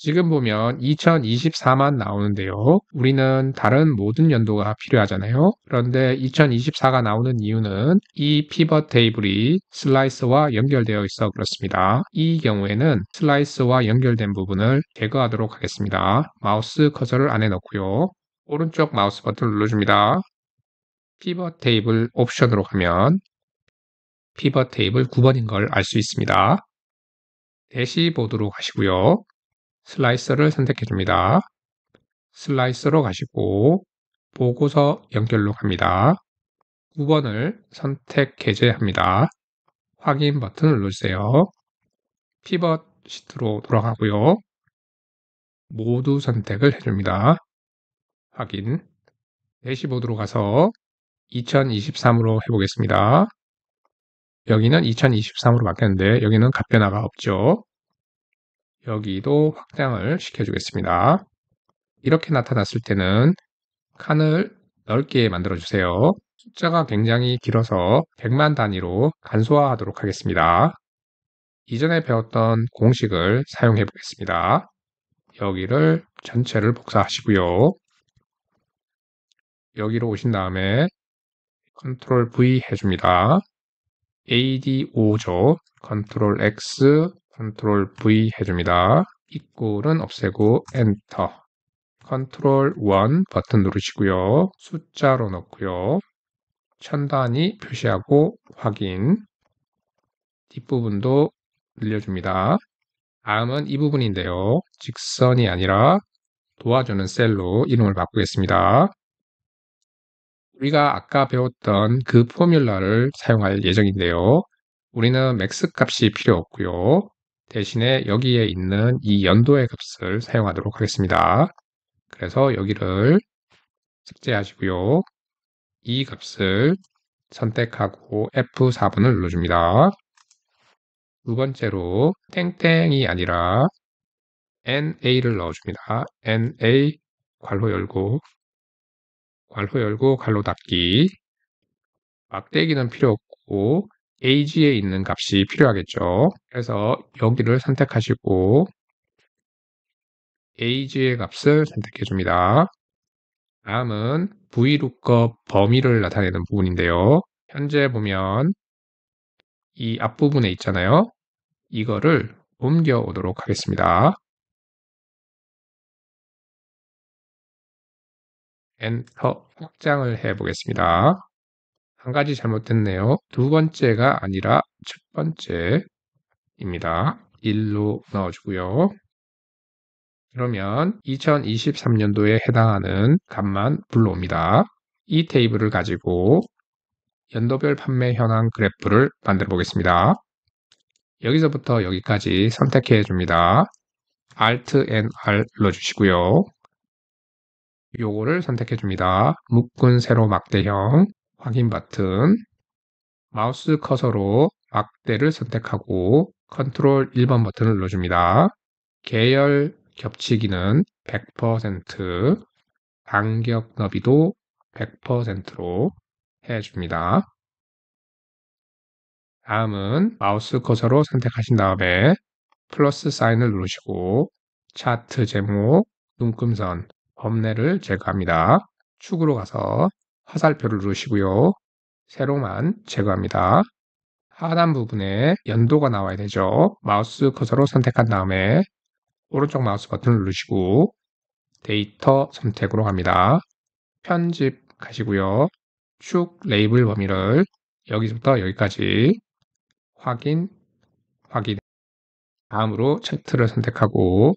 Speaker 1: 지금 보면 2024만 나오는데요. 우리는 다른 모든 연도가 필요하잖아요. 그런데 2024가 나오는 이유는 이 피벗 테이블이 슬라이스와 연결되어 있어 그렇습니다. 이 경우에는 슬라이스와 연결된 부분을 제거하도록 하겠습니다. 마우스 커서를 안에 넣고요. 오른쪽 마우스 버튼을 눌러줍니다. 피벗 테이블 옵션으로 가면 피벗 테이블 9번인 걸 알 수 있습니다. 대시보드로 가시고요. 슬라이서를 선택해 줍니다. 슬라이서로 가시고 보고서 연결로 갑니다. 9번을 선택 해제합니다. 확인 버튼을 누르세요. 피벗 시트로 돌아가고요. 모두 선택을 해줍니다. 확인. 대시보드로 가서 2023으로 해보겠습니다. 여기는 2023으로 바뀌었는데 여기는 값변화가 없죠. 여기도 확장을 시켜주겠습니다. 이렇게 나타났을 때는 칸을 넓게 만들어주세요. 숫자가 굉장히 길어서 100만 단위로 간소화하도록 하겠습니다. 이전에 배웠던 공식을 사용해 보겠습니다. 여기를 전체를 복사하시고요. 여기로 오신 다음에 컨트롤 V 해줍니다. AD5죠. 컨트롤 X, 컨트롤 V 해줍니다. 이꼴은 없애고 엔터. 컨트롤 1 버튼 누르시고요. 숫자로 넣고요. 천 단위 표시하고 확인. 뒷부분도 늘려줍니다. 다음은 이 부분인데요. 직선이 아니라 도와주는 셀로 이름을 바꾸겠습니다. 우리가 아까 배웠던 그 포뮬러를 사용할 예정인데요. 우리는 맥스 값이 필요 없고요. 대신에 여기에 있는 이 연도의 값을 사용하도록 하겠습니다. 그래서 여기를 삭제하시고요. 이 값을 선택하고 F4번을 눌러줍니다. 두 번째로 땡땡이 아니라 NA를 넣어줍니다. NA 괄호 열고 괄호 닫기. 막대기는 필요 없고 AG에 있는 값이 필요하겠죠. 그래서 여기를 선택하시고 AG의 값을 선택해 줍니다. 다음은 VLOOKUP 범위를 나타내는 부분인데요. 현재 보면 이 앞부분에 있잖아요. 이거를 옮겨 오도록 하겠습니다. 엔터 확장을 해 보겠습니다. 한 가지 잘못됐네요. 두 번째가 아니라 첫 번째입니다. 1로 넣어주고요. 그러면 2023년도에 해당하는 값만 불러옵니다. 이 테이블을 가지고 연도별 판매 현황 그래프를 만들어 보겠습니다. 여기서부터 여기까지 선택해 줍니다. Alt N R 눌러주시고요. 요거를 선택해 줍니다. 묶은 세로 막대형 확인 버튼. 마우스 커서로 막대를 선택하고 컨트롤 1번 버튼을 눌러줍니다. 계열 겹치기는 100%, 간격 너비도 100%로 해줍니다. 다음은 마우스 커서로 선택하신 다음에 플러스 사인을 누르시고 차트 제목, 눈금선, 범례를 제거합니다. 축으로 가서 화살표를 누르시고요. 세로만 제거합니다. 하단 부분에 연도가 나와야 되죠. 마우스 커서로 선택한 다음에 오른쪽 마우스 버튼을 누르시고 데이터 선택으로 갑니다. 편집 가시고요. 축 레이블 범위를 여기서부터 여기까지 확인. 다음으로 차트를 선택하고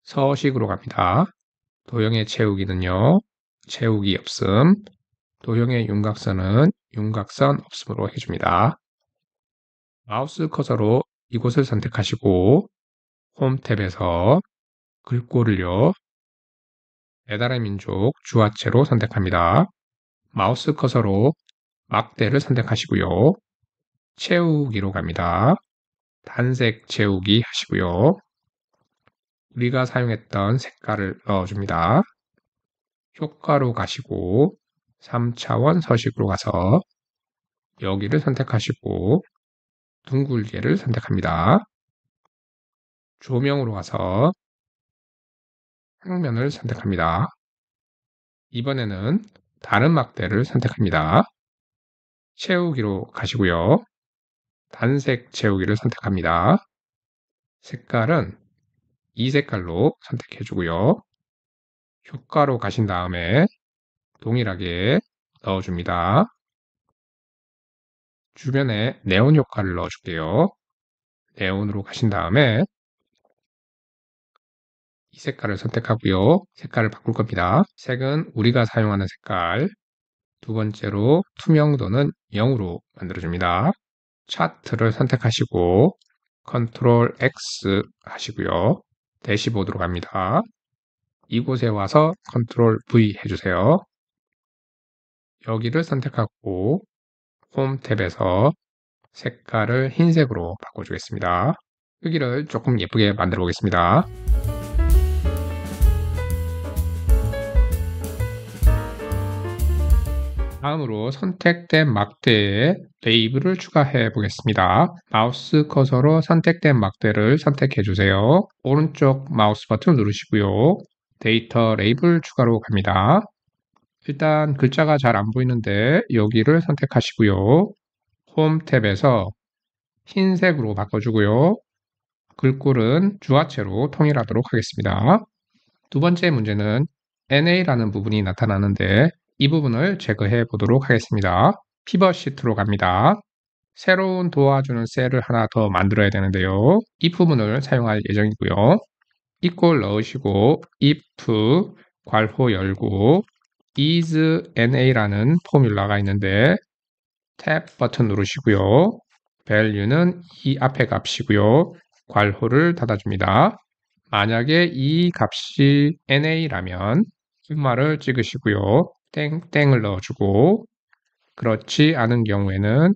Speaker 1: 서식으로 갑니다. 도형의 채우기는요. 채우기 없음. 도형의 윤곽선은 윤곽선 없음으로 해줍니다. 마우스 커서로 이곳을 선택하시고 홈 탭에서 글꼴을요. 배달의 민족 주화체로 선택합니다. 마우스 커서로 막대를 선택하시고요. 채우기로 갑니다. 단색 채우기 하시고요. 우리가 사용했던 색깔을 넣어줍니다. 효과로 가시고 3차원 서식으로 가서 여기를 선택하시고 둥글게를 선택합니다. 조명으로 가서 평면을 선택합니다. 이번에는 다른 막대를 선택합니다. 채우기로 가시고요. 단색 채우기를 선택합니다. 색깔은 이 색깔로 선택해 주고요. 효과로 가신 다음에 동일하게 넣어줍니다. 주변에 네온 효과를 넣어줄게요. 네온으로 가신 다음에 이 색깔을 선택하고요. 색깔을 바꿀 겁니다. 색은 우리가 사용하는 색깔. 두 번째로 투명도는 0으로 만들어줍니다. 차트를 선택하시고 컨트롤 X 하시고요. 대시보드로 갑니다. 이곳에 와서 컨트롤 V 해주세요. 여기를 선택하고 홈 탭에서 색깔을 흰색으로 바꿔주겠습니다. 크기를 조금 예쁘게 만들어 보겠습니다. 다음으로 선택된 막대에 레이블을 추가해 보겠습니다. 마우스 커서로 선택된 막대를 선택해 주세요. 오른쪽 마우스 버튼 누르시고요. 데이터 레이블 추가로 갑니다. 일단 글자가 잘 안 보이는데 여기를 선택하시고요. 홈 탭에서 흰색으로 바꿔주고요. 글꼴은 주화체로 통일하도록 하겠습니다. 두 번째 문제는 NA라는 부분이 나타나는데 이 부분을 제거해 보도록 하겠습니다. 피벗 시트로 갑니다. 새로운 도와주는 셀을 하나 더 만들어야 되는데요. 이 부분을 사용할 예정이고요. 이꼴 넣으시고 if 괄호 열고 is NA라는 포뮬러가 있는데 탭 버튼 누르시고요. value는 이 앞에 값이고요. 괄호를 닫아줍니다. 만약에 이 값이 NA라면 콤마를 찍으시고요. 땡땡을 넣어주고 그렇지 않은 경우에는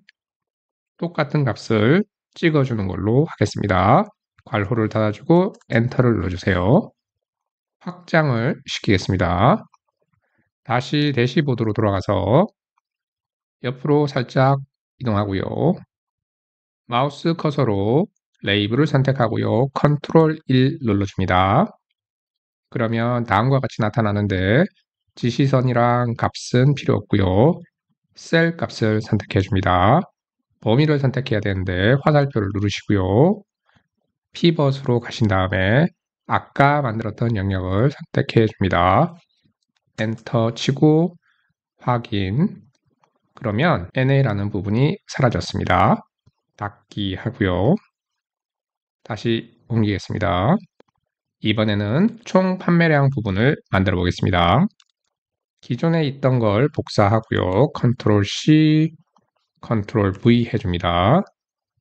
Speaker 1: 똑같은 값을 찍어주는 걸로 하겠습니다. 괄호를 닫아주고 엔터를 눌러주세요. 확장을 시키겠습니다. 다시 대시보드로 돌아가서 옆으로 살짝 이동하고요. 마우스 커서로 레이블을 선택하고요. 컨트롤 1 눌러줍니다. 그러면 다음과 같이 나타나는데 지시선이랑 값은 필요 없고요. 셀 값을 선택해 줍니다. 범위를 선택해야 되는데 화살표를 누르시고요. 피벗으로 가신 다음에 아까 만들었던 영역을 선택해 줍니다. 엔터 치고 확인. 그러면 NA라는 부분이 사라졌습니다. 닫기 하고요. 다시 옮기겠습니다. 이번에는 총 판매량 부분을 만들어 보겠습니다. 기존에 있던 걸 복사하고요. 컨트롤 C, 컨트롤 V 해줍니다.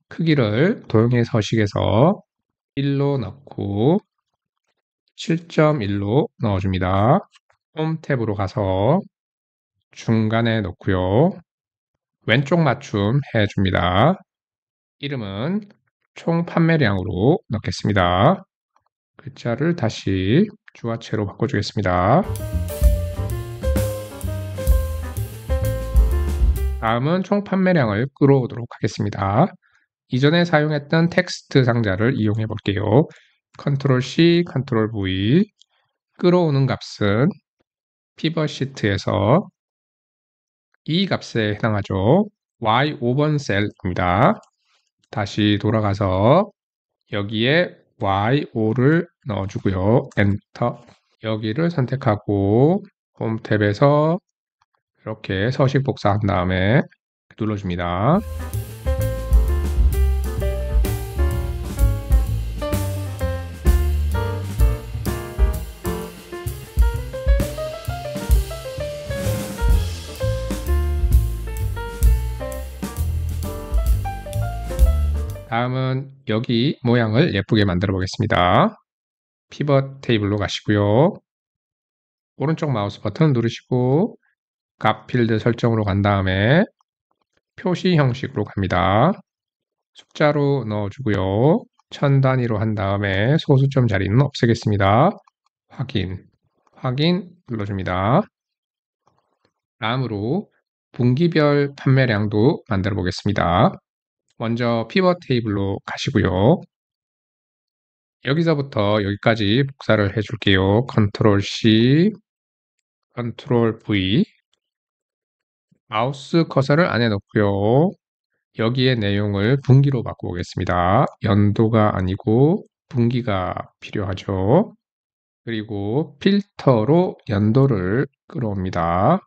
Speaker 1: 크기를 도형의 서식에서 1로 넣고 7.1로 넣어줍니다. 홈 탭으로 가서 중간에 넣고요. 왼쪽 맞춤 해줍니다. 이름은 총 판매량으로 넣겠습니다. 글자를 다시 주화체로 바꿔주겠습니다. 다음은 총 판매량을 끌어오도록 하겠습니다. 이전에 사용했던 텍스트 상자를 이용해 볼게요. 컨트롤 C, 컨트롤 V. 끌어오는 값은 피벗 시트에서 이 값에 해당하죠. Y5번 셀입니다. 다시 돌아가서 여기에 Y5를 넣어주고요. 엔터. 여기를 선택하고 홈 탭에서 이렇게 서식 복사한 다음에 눌러줍니다. 다음은 여기 모양을 예쁘게 만들어 보겠습니다. 피벗 테이블로 가시고요. 오른쪽 마우스 버튼 누르시고 값 필드 설정으로 간 다음에 표시 형식으로 갑니다. 숫자로 넣어주고요. 천 단위로 한 다음에 소수점 자리는 없애겠습니다. 확인 눌러줍니다. 다음으로 분기별 판매량도 만들어 보겠습니다. 먼저 피벗 테이블로 가시고요. 여기서부터 여기까지 복사를 해줄게요. 컨트롤 C, 컨트롤 V, 마우스 커서를 안에 넣고요. 여기에 내용을 분기로 바꿔보겠습니다. 연도가 아니고 분기가 필요하죠. 그리고 필터로 연도를 끌어옵니다.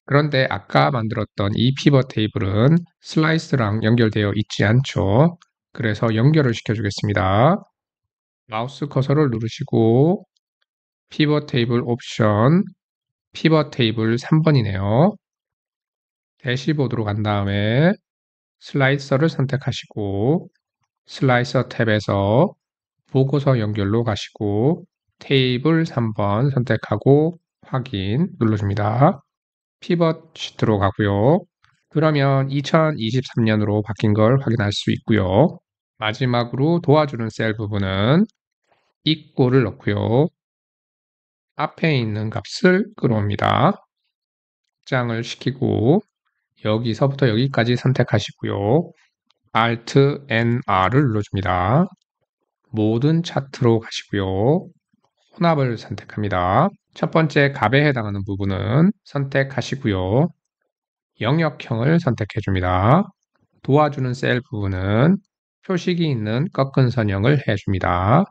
Speaker 1: 그런데 아까 만들었던 이 피벗 테이블은 슬라이스랑 연결되어 있지 않죠. 그래서 연결을 시켜주겠습니다. 마우스 커서를 누르시고 피벗 테이블 옵션, 피벗 테이블 3번이네요. 대시보드로 간 다음에 슬라이서를 선택하시고 슬라이서 탭에서 보고서 연결로 가시고 테이블 3번 선택하고 확인 눌러줍니다. 피벗 시트로 가고요. 그러면 2023년으로 바뀐 걸 확인할 수 있고요. 마지막으로 도와주는 셀 부분은 equal을 넣고요. 앞에 있는 값을 끌어옵니다. 확장을 시키고 여기서부터 여기까지 선택하시고요. Alt NR을 눌러줍니다. 모든 차트로 가시고요. 혼합을 선택합니다. 첫 번째 값에 해당하는 부분은 선택하시고요. 영역형을 선택해 줍니다. 도와주는 셀 부분은 표식이 있는 꺾은 선형을 해줍니다.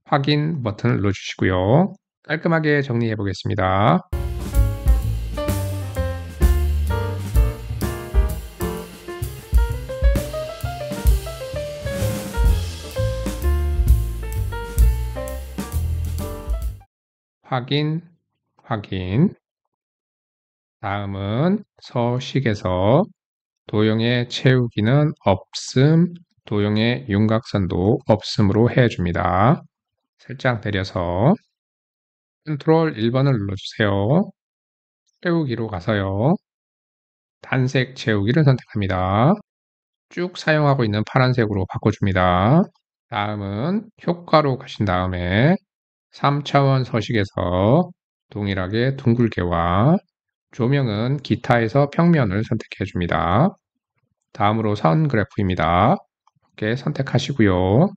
Speaker 1: 확인 버튼을 눌러주시고요. 깔끔하게 정리해 보겠습니다. 확인. 다음은 서식에서 도형의 채우기는 없음, 도형의 윤곽선도 없음으로 해줍니다. 살짝 내려서 컨트롤 1번을 눌러주세요. 채우기로 가서요. 단색 채우기를 선택합니다. 쭉 사용하고 있는 파란색으로 바꿔줍니다. 다음은 효과로 가신 다음에 3차원 서식에서 동일하게 둥글게와 조명은 기타에서 평면을 선택해 줍니다. 다음으로 선 그래프입니다. 이렇게 선택하시고요.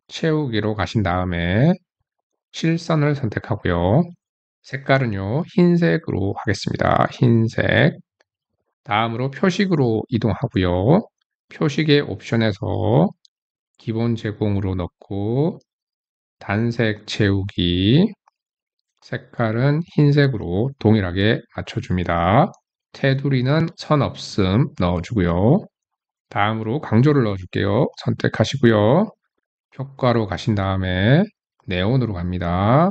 Speaker 1: 채우기로 가신 다음에 실선을 선택하고요. 색깔은요, 흰색으로 하겠습니다. 흰색. 다음으로 표식으로 이동하고요. 표식의 옵션에서 기본 제공으로 넣고 단색 채우기, 색깔은 흰색으로 동일하게 맞춰줍니다. 테두리는 선 없음 넣어주고요. 다음으로 강조를 넣어줄게요. 선택하시고요. 효과로 가신 다음에 네온으로 갑니다.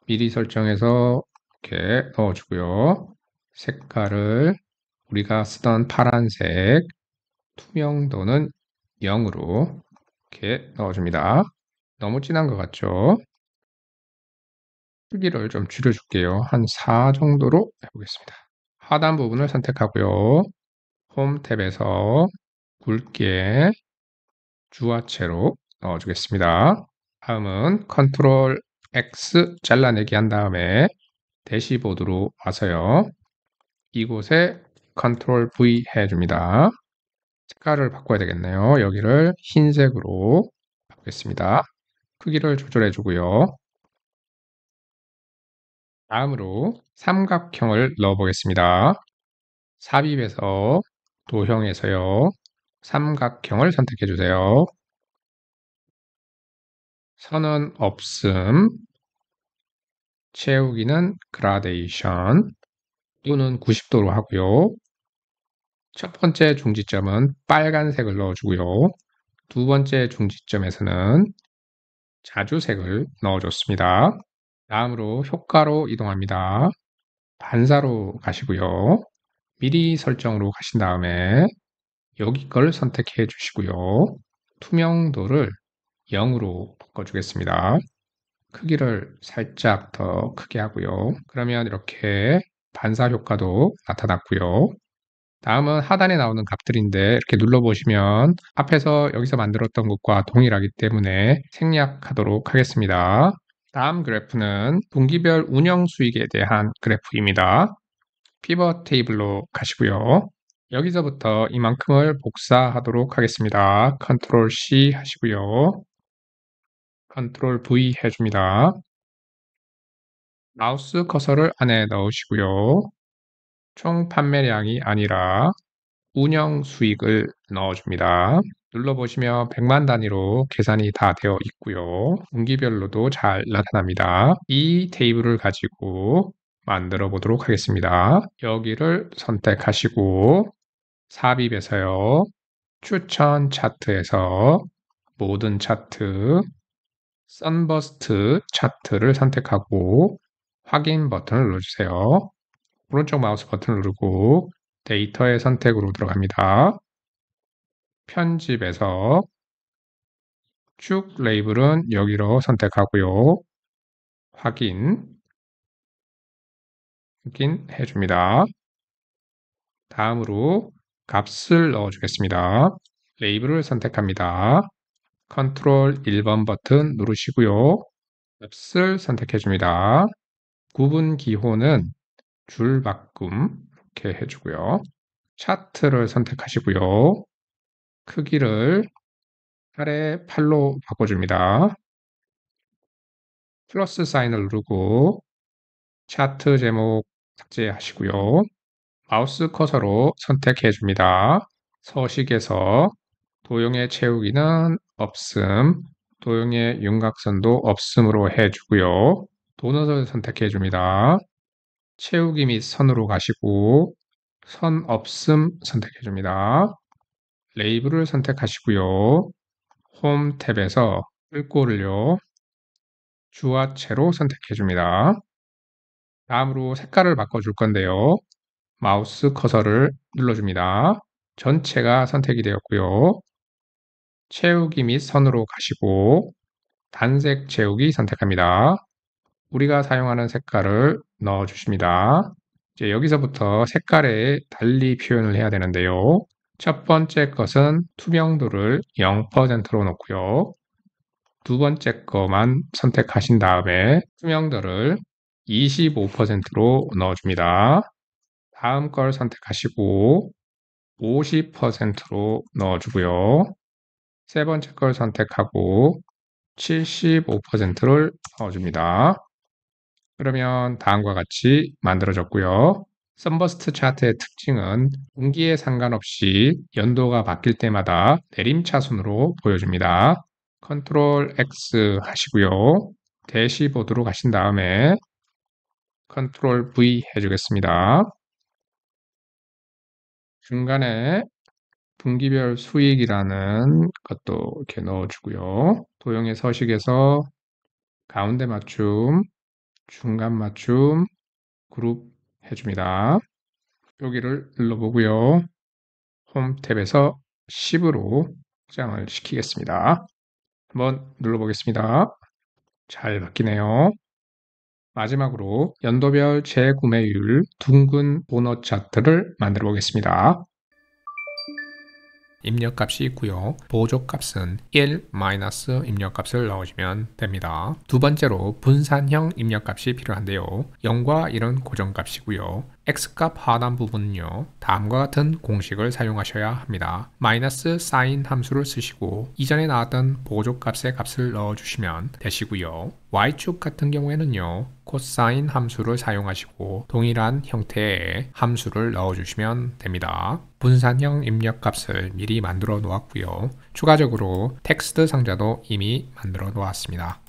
Speaker 1: 미리 설정해서 이렇게 넣어주고요. 색깔을 우리가 쓰던 파란색, 투명도는 0으로 이렇게 넣어줍니다. 너무 진한 것 같죠? 크기를 좀 줄여줄게요. 한 4 정도로 해보겠습니다. 하단 부분을 선택하고요. 홈 탭에서 굵게 주화체로 넣어주겠습니다. 다음은 컨트롤 X 잘라내기 한 다음에 대시보드로 와서요. 이곳에 컨트롤 V 해줍니다. 색깔을 바꿔야 되겠네요. 여기를 흰색으로 바꾸겠습니다. 크기를 조절해 주고요. 다음으로 삼각형을 넣어 보겠습니다. 삽입에서 도형에서요. 삼각형을 선택해 주세요. 선은 없음, 채우기는 그라데이션 또는 90도로 하고요. 첫 번째 중지점은 빨간색을 넣어주고요. 두 번째 중지점에서는 자주색을 넣어줬습니다. 다음으로 효과로 이동합니다. 반사로 가시고요. 미리 설정으로 가신 다음에 여기 걸 선택해 주시고요. 투명도를 0으로 바꿔주겠습니다. 크기를 살짝 더 크게 하고요. 그러면 이렇게 반사 효과도 나타났고요. 다음은 하단에 나오는 값들인데 이렇게 눌러보시면 앞에서 여기서 만들었던 것과 동일하기 때문에 생략하도록 하겠습니다. 다음 그래프는 분기별 운영 수익에 대한 그래프입니다. 피벗 테이블로 가시고요. 여기서부터 이만큼을 복사하도록 하겠습니다. 컨트롤 C 하시고요. 컨트롤 V 해줍니다. 마우스 커서를 안에 넣으시고요. 총 판매량이 아니라 운영 수익을 넣어줍니다. 눌러보시면 100만 단위로 계산이 다 되어 있고요. 분기별로도 잘 나타납니다. 이 테이블을 가지고 만들어 보도록 하겠습니다. 여기를 선택하시고 삽입에서요. 추천 차트에서 모든 차트, 선버스트 차트를 선택하고 확인 버튼을 눌러주세요. 오른쪽 마우스 버튼을 누르고 데이터의 선택으로 들어갑니다. 편집에서 쭉 레이블은 여기로 선택하고요. 확인해 줍니다. 다음으로 값을 넣어 주겠습니다. 레이블을 선택합니다. 컨트롤 1번 버튼 누르시고요. 값을 선택해 줍니다. 구분 기호는 줄 바꿈 이렇게 해주고요. 차트를 선택하시고요. 크기를 8에 8로 바꿔줍니다. 플러스 사인을 누르고 차트 제목 삭제하시고요. 마우스 커서로 선택해 줍니다. 서식에서 도형의 채우기는 없음, 도형의 윤곽선도 없음으로 해주고요. 도넛을 선택해 줍니다. 채우기 및 선으로 가시고 선 없음 선택해 줍니다. 레이블을 선택하시고요. 홈 탭에서 글꼴을요. 주화체로 선택해 줍니다. 다음으로 색깔을 바꿔줄 건데요. 마우스 커서를 눌러줍니다. 전체가 선택이 되었고요. 채우기 및 선으로 가시고 단색 채우기 선택합니다. 우리가 사용하는 색깔을 넣어 주십니다. 이제 여기서부터 색깔에 달리 표현을 해야 되는데요. 첫 번째 것은 투명도를 0%로 놓고요. 두 번째 것만 선택하신 다음에 투명도를 25%로 넣어줍니다. 다음 걸 선택하시고 50%로 넣어주고요. 세 번째 걸 선택하고 75%를 넣어줍니다. 그러면 다음과 같이 만들어졌고요. 선버스트 차트의 특징은 분기에 상관없이 연도가 바뀔 때마다 내림차순으로 보여줍니다. 컨트롤 X 하시고요. 대시보드로 가신 다음에 컨트롤 V 해주겠습니다. 중간에 분기별 수익이라는 것도 이렇게 넣어주고요. 도형의 서식에서 가운데 맞춤, 중간 맞춤, 그룹 해줍니다. 여기를 눌러보고요. 홈 탭에서 10으로 확장을 시키겠습니다. 한번 눌러보겠습니다. 잘 바뀌네요. 마지막으로 연도별 재구매율 둥근 도넛 차트를 만들어 보겠습니다. 입력값이 있고요. 보조값은 1 마이너스 입력값을 넣으시면 됩니다. 두 번째로 분산형 입력값이 필요한데요. 0과 1은 고정값이고요. x값 하단 부분은요. 다음과 같은 공식을 사용하셔야 합니다. 마이너스 사인 함수를 쓰시고 이전에 나왔던 보조값의 값을 넣어주시면 되시고요. y축 같은 경우에는요. 코사인 함수를 사용하시고 동일한 형태의 함수를 넣어주시면 됩니다. 분산형 입력값을 미리 만들어 놓았고요. 추가적으로 텍스트 상자도 이미 만들어 놓았습니다.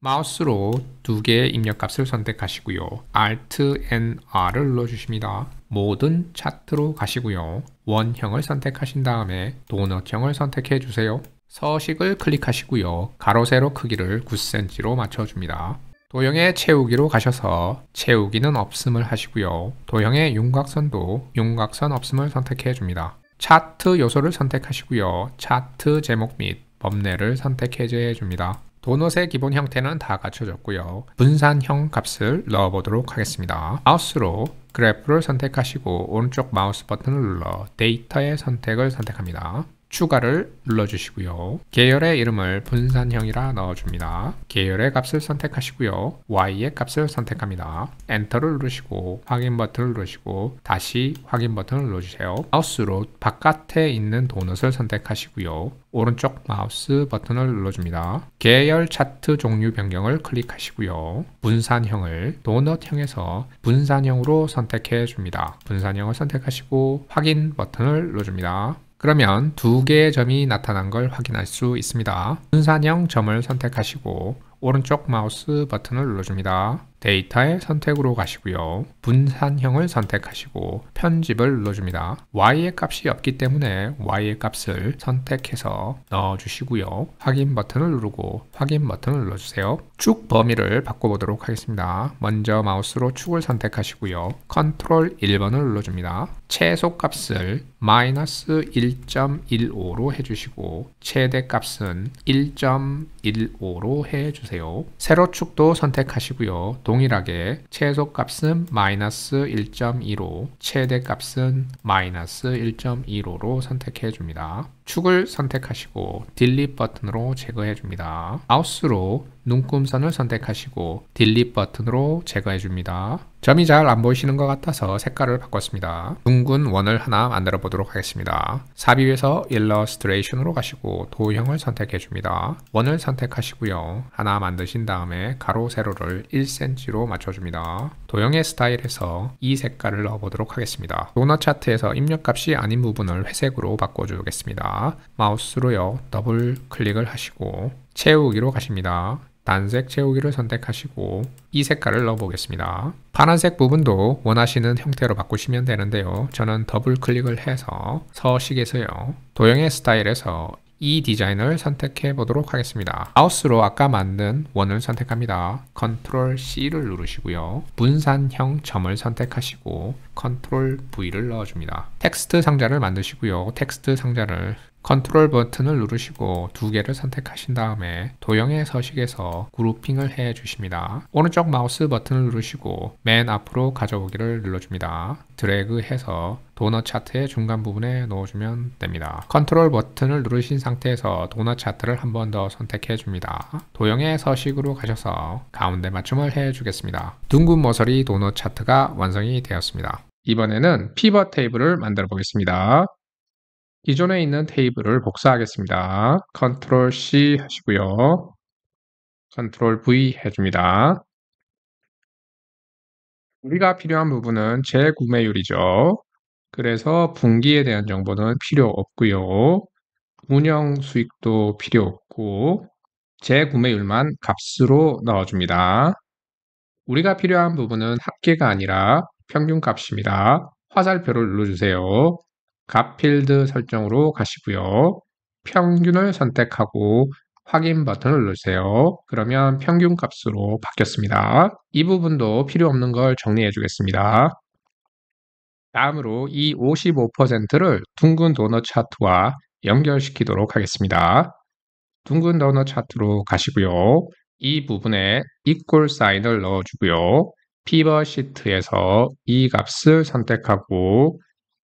Speaker 1: 마우스로 두 개의 입력값을 선택하시고요. Alt NR을 눌러주십니다. 모든 차트로 가시고요. 원형을 선택하신 다음에 도넛형을 선택해 주세요. 서식을 클릭하시고요. 가로 세로 크기를 9cm로 맞춰줍니다. 도형의 채우기로 가셔서 채우기는 없음을 하시고요. 도형의 윤곽선도 윤곽선 없음을 선택해 줍니다. 차트 요소를 선택하시고요. 차트 제목 및 범례를 선택해 줍니다. 도넛의 기본 형태는 다 갖춰졌고요. 분산형 값을 넣어보도록 하겠습니다. 마우스로 그래프를 선택하시고 오른쪽 마우스 버튼을 눌러 데이터의 선택을 선택합니다. 추가를 눌러주시고요. 계열의 이름을 분산형이라 넣어줍니다. 계열의 값을 선택하시고요. Y의 값을 선택합니다. 엔터를 누르시고 확인 버튼을 누르시고 다시 확인 버튼을 눌러주세요. 마우스로 바깥에 있는 도넛을 선택하시고요. 오른쪽 마우스 버튼을 눌러줍니다. 계열 차트 종류 변경을 클릭하시고요. 분산형을 도넛형에서 분산형으로 선택해 줍니다. 분산형을 선택하시고 확인 버튼을 눌러줍니다. 그러면 두 개의 점이 나타난 걸 확인할 수 있습니다. 분산형 점을 선택하시고 오른쪽 마우스 버튼을 눌러줍니다. 데이터의 선택으로 가시고요. 분산형을 선택하시고 편집을 눌러줍니다. Y의 값이 없기 때문에 Y의 값을 선택해서 넣어주시고요. 확인 버튼을 누르고 확인 버튼을 눌러주세요. 축 범위를 바꿔보도록 하겠습니다. 먼저 마우스로 축을 선택하시고요. 컨트롤 1번을 눌러줍니다. 최소 값을 마이너스 1.15로 해주시고 최대 값은 1.15로 해주세요. 세로 축도 선택하시고요. 동일하게 최소 값은 마이너스 1.25, 최대 값은 마이너스 1.15로 선택해 줍니다. 축을 선택하시고 딜릿 버튼으로 제거해 줍니다. 마우스로 눈금선을 선택하시고 딜릿 버튼으로 제거해 줍니다. 점이 잘 안 보이시는 것 같아서 색깔을 바꿨습니다. 둥근 원을 하나 만들어 보도록 하겠습니다. 삽입에서 일러스트레이션으로 가시고 도형을 선택해 줍니다. 원을 선택하시고요. 하나 만드신 다음에 가로 세로를 1cm로 맞춰줍니다. 도형의 스타일에서 이 색깔을 넣어 보도록 하겠습니다. 도넛 차트에서 입력값이 아닌 부분을 회색으로 바꿔주겠습니다. 마우스로요 더블 클릭을 하시고 채우기로 가십니다. 단색 채우기를 선택하시고 이 색깔을 넣어 보겠습니다. 파란색 부분도 원하시는 형태로 바꾸시면 되는데요. 저는 더블 클릭을 해서 서식에서요 도형의 스타일에서 이 디자인을 선택해 보도록 하겠습니다. 마우스로 아까 만든 원을 선택합니다. 컨트롤 C를 누르시고요. 분산형 점을 선택하시고 컨트롤 V를 넣어줍니다. 텍스트 상자를 만드시고요. 텍스트 상자를 컨트롤 버튼을 누르시고 두 개를 선택하신 다음에 도형의 서식에서 그룹핑을 해 주십니다. 오른쪽 마우스 버튼을 누르시고 맨 앞으로 가져오기를 눌러줍니다. 드래그해서 도넛 차트의 중간 부분에 넣어주면 됩니다. 컨트롤 버튼을 누르신 상태에서 도넛 차트를 한 번 더 선택해 줍니다. 도형의 서식으로 가셔서 가운데 맞춤을 해 주겠습니다. 둥근 모서리 도넛 차트가 완성이 되었습니다. 이번에는 피벗 테이블을 만들어 보겠습니다. 기존에 있는 테이블을 복사하겠습니다. 컨트롤 C 하시고요. 컨트롤 V 해줍니다. 우리가 필요한 부분은 재구매율이죠. 그래서 분기에 대한 정보는 필요 없고요. 운영 수익도 필요 없고 재구매율만 값으로 넣어줍니다. 우리가 필요한 부분은 합계가 아니라 평균값입니다. 화살표를 눌러주세요. 값 필드 설정으로 가시고요. 평균을 선택하고 확인 버튼을 누르세요. 그러면 평균 값으로 바뀌었습니다. 이 부분도 필요 없는 걸 정리해 주겠습니다. 다음으로 이 55%를 둥근 도넛 차트와 연결시키도록 하겠습니다. 둥근 도넛 차트로 가시고요. 이 부분에 equal 사인을 넣어주고요. 피벗 시트에서 이 값을 선택하고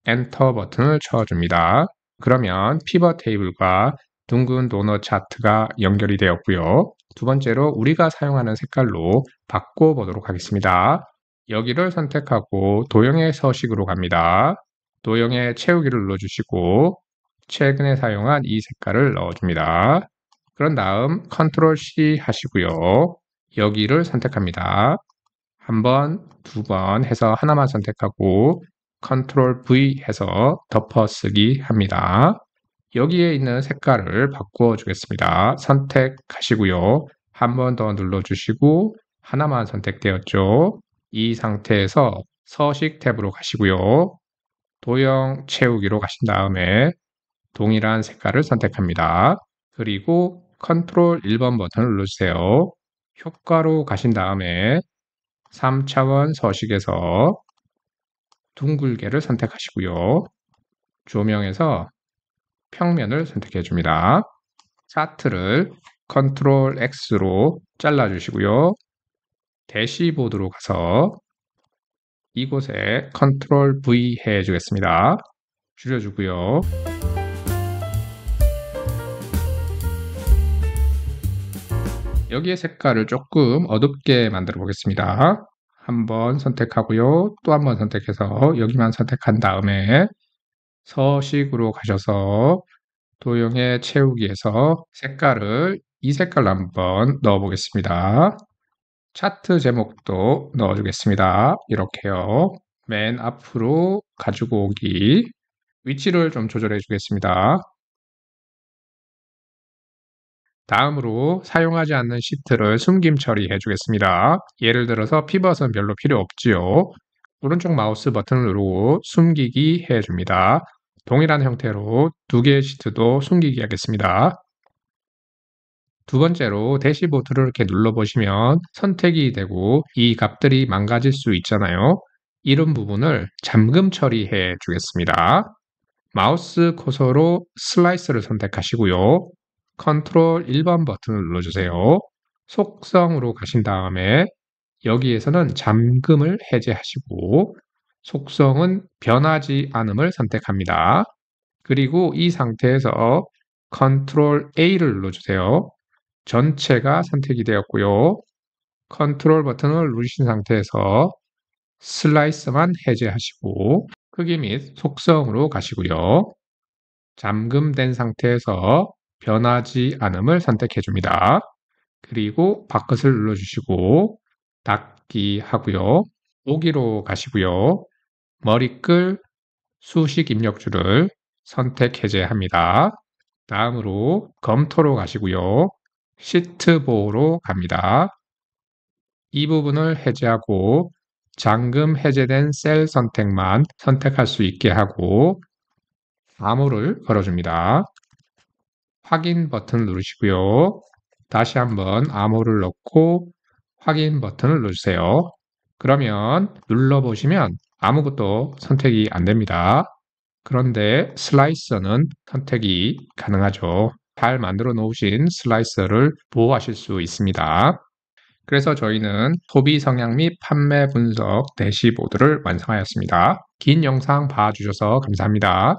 Speaker 1: 엔터 버튼을 쳐줍니다. 그러면 피벗 테이블과 둥근 도넛 차트가 연결이 되었고요. 두 번째로 우리가 사용하는 색깔로 바꿔보도록 하겠습니다. 여기를 선택하고 도형의 서식으로 갑니다. 도형의 채우기를 눌러주시고 최근에 사용한 이 색깔을 넣어줍니다. 그런 다음 컨트롤 C 하시고요. 여기를 선택합니다. 한 번, 두 번 해서 하나만 선택하고 컨트롤 V 해서 덮어쓰기 합니다. 여기에 있는 색깔을 바꾸어 주겠습니다. 선택하시고요. 한 번 더 눌러주시고 하나만 선택되었죠. 이 상태에서 서식 탭으로 가시고요. 도형 채우기로 가신 다음에 동일한 색깔을 선택합니다. 그리고 컨트롤 1번 버튼을 눌러주세요. 효과로 가신 다음에 3차원 서식에서 둥글게를 선택하시고요. 조명에서 평면을 선택해 줍니다. 차트를 컨트롤 X로 잘라주시고요. 대시보드로 가서 이곳에 컨트롤 V 해주겠습니다. 줄여주고요. 여기에 색깔을 조금 어둡게 만들어 보겠습니다. 한번 선택하고요. 또 한번 선택해서 여기만 선택한 다음에 서식으로 가셔서 도형의 채우기에서 색깔을 이 색깔로 한번 넣어 보겠습니다. 차트 제목도 넣어 주겠습니다. 이렇게요. 맨 앞으로 가지고 오기, 위치를 좀 조절해 주겠습니다. 다음으로 사용하지 않는 시트를 숨김 처리해 주겠습니다. 예를 들어서 피벗은 별로 필요 없지요. 오른쪽 마우스 버튼을 누르고 숨기기 해 줍니다. 동일한 형태로 두 개의 시트도 숨기기 하겠습니다. 두 번째로 대시보드를 이렇게 눌러보시면 선택이 되고 이 값들이 망가질 수 있잖아요. 이런 부분을 잠금 처리해 주겠습니다. 마우스 커서로 슬라이스를 선택하시고요. 컨트롤 1번 버튼을 눌러주세요. 속성으로 가신 다음에 여기에서는 잠금을 해제하시고 속성은 변하지 않음을 선택합니다. 그리고 이 상태에서 컨트롤 A를 눌러주세요. 전체가 선택이 되었고요. 컨트롤 버튼을 누르신 상태에서 슬라이스만 해제하시고 크기 및 속성으로 가시고요. 잠금된 상태에서 변하지 않음을 선택해 줍니다. 그리고 바깥을 눌러주시고 닫기 하고요. 오기로 가시고요. 머리끌 수식 입력줄을 선택 해제합니다. 다음으로 검토로 가시고요. 시트 보호로 갑니다. 이 부분을 해제하고 잠금 해제된 셀 선택만 선택할 수 있게 하고 암호를 걸어줍니다. 확인 버튼을 누르시고요. 다시 한번 암호를 넣고 확인 버튼을 누르세요. 그러면 눌러보시면 아무것도 선택이 안 됩니다. 그런데 슬라이서는 선택이 가능하죠. 잘 만들어 놓으신 슬라이서를 보호하실 수 있습니다. 그래서 저희는 소비 성향 및 판매 분석 대시보드를 완성하였습니다. 긴 영상 봐주셔서 감사합니다.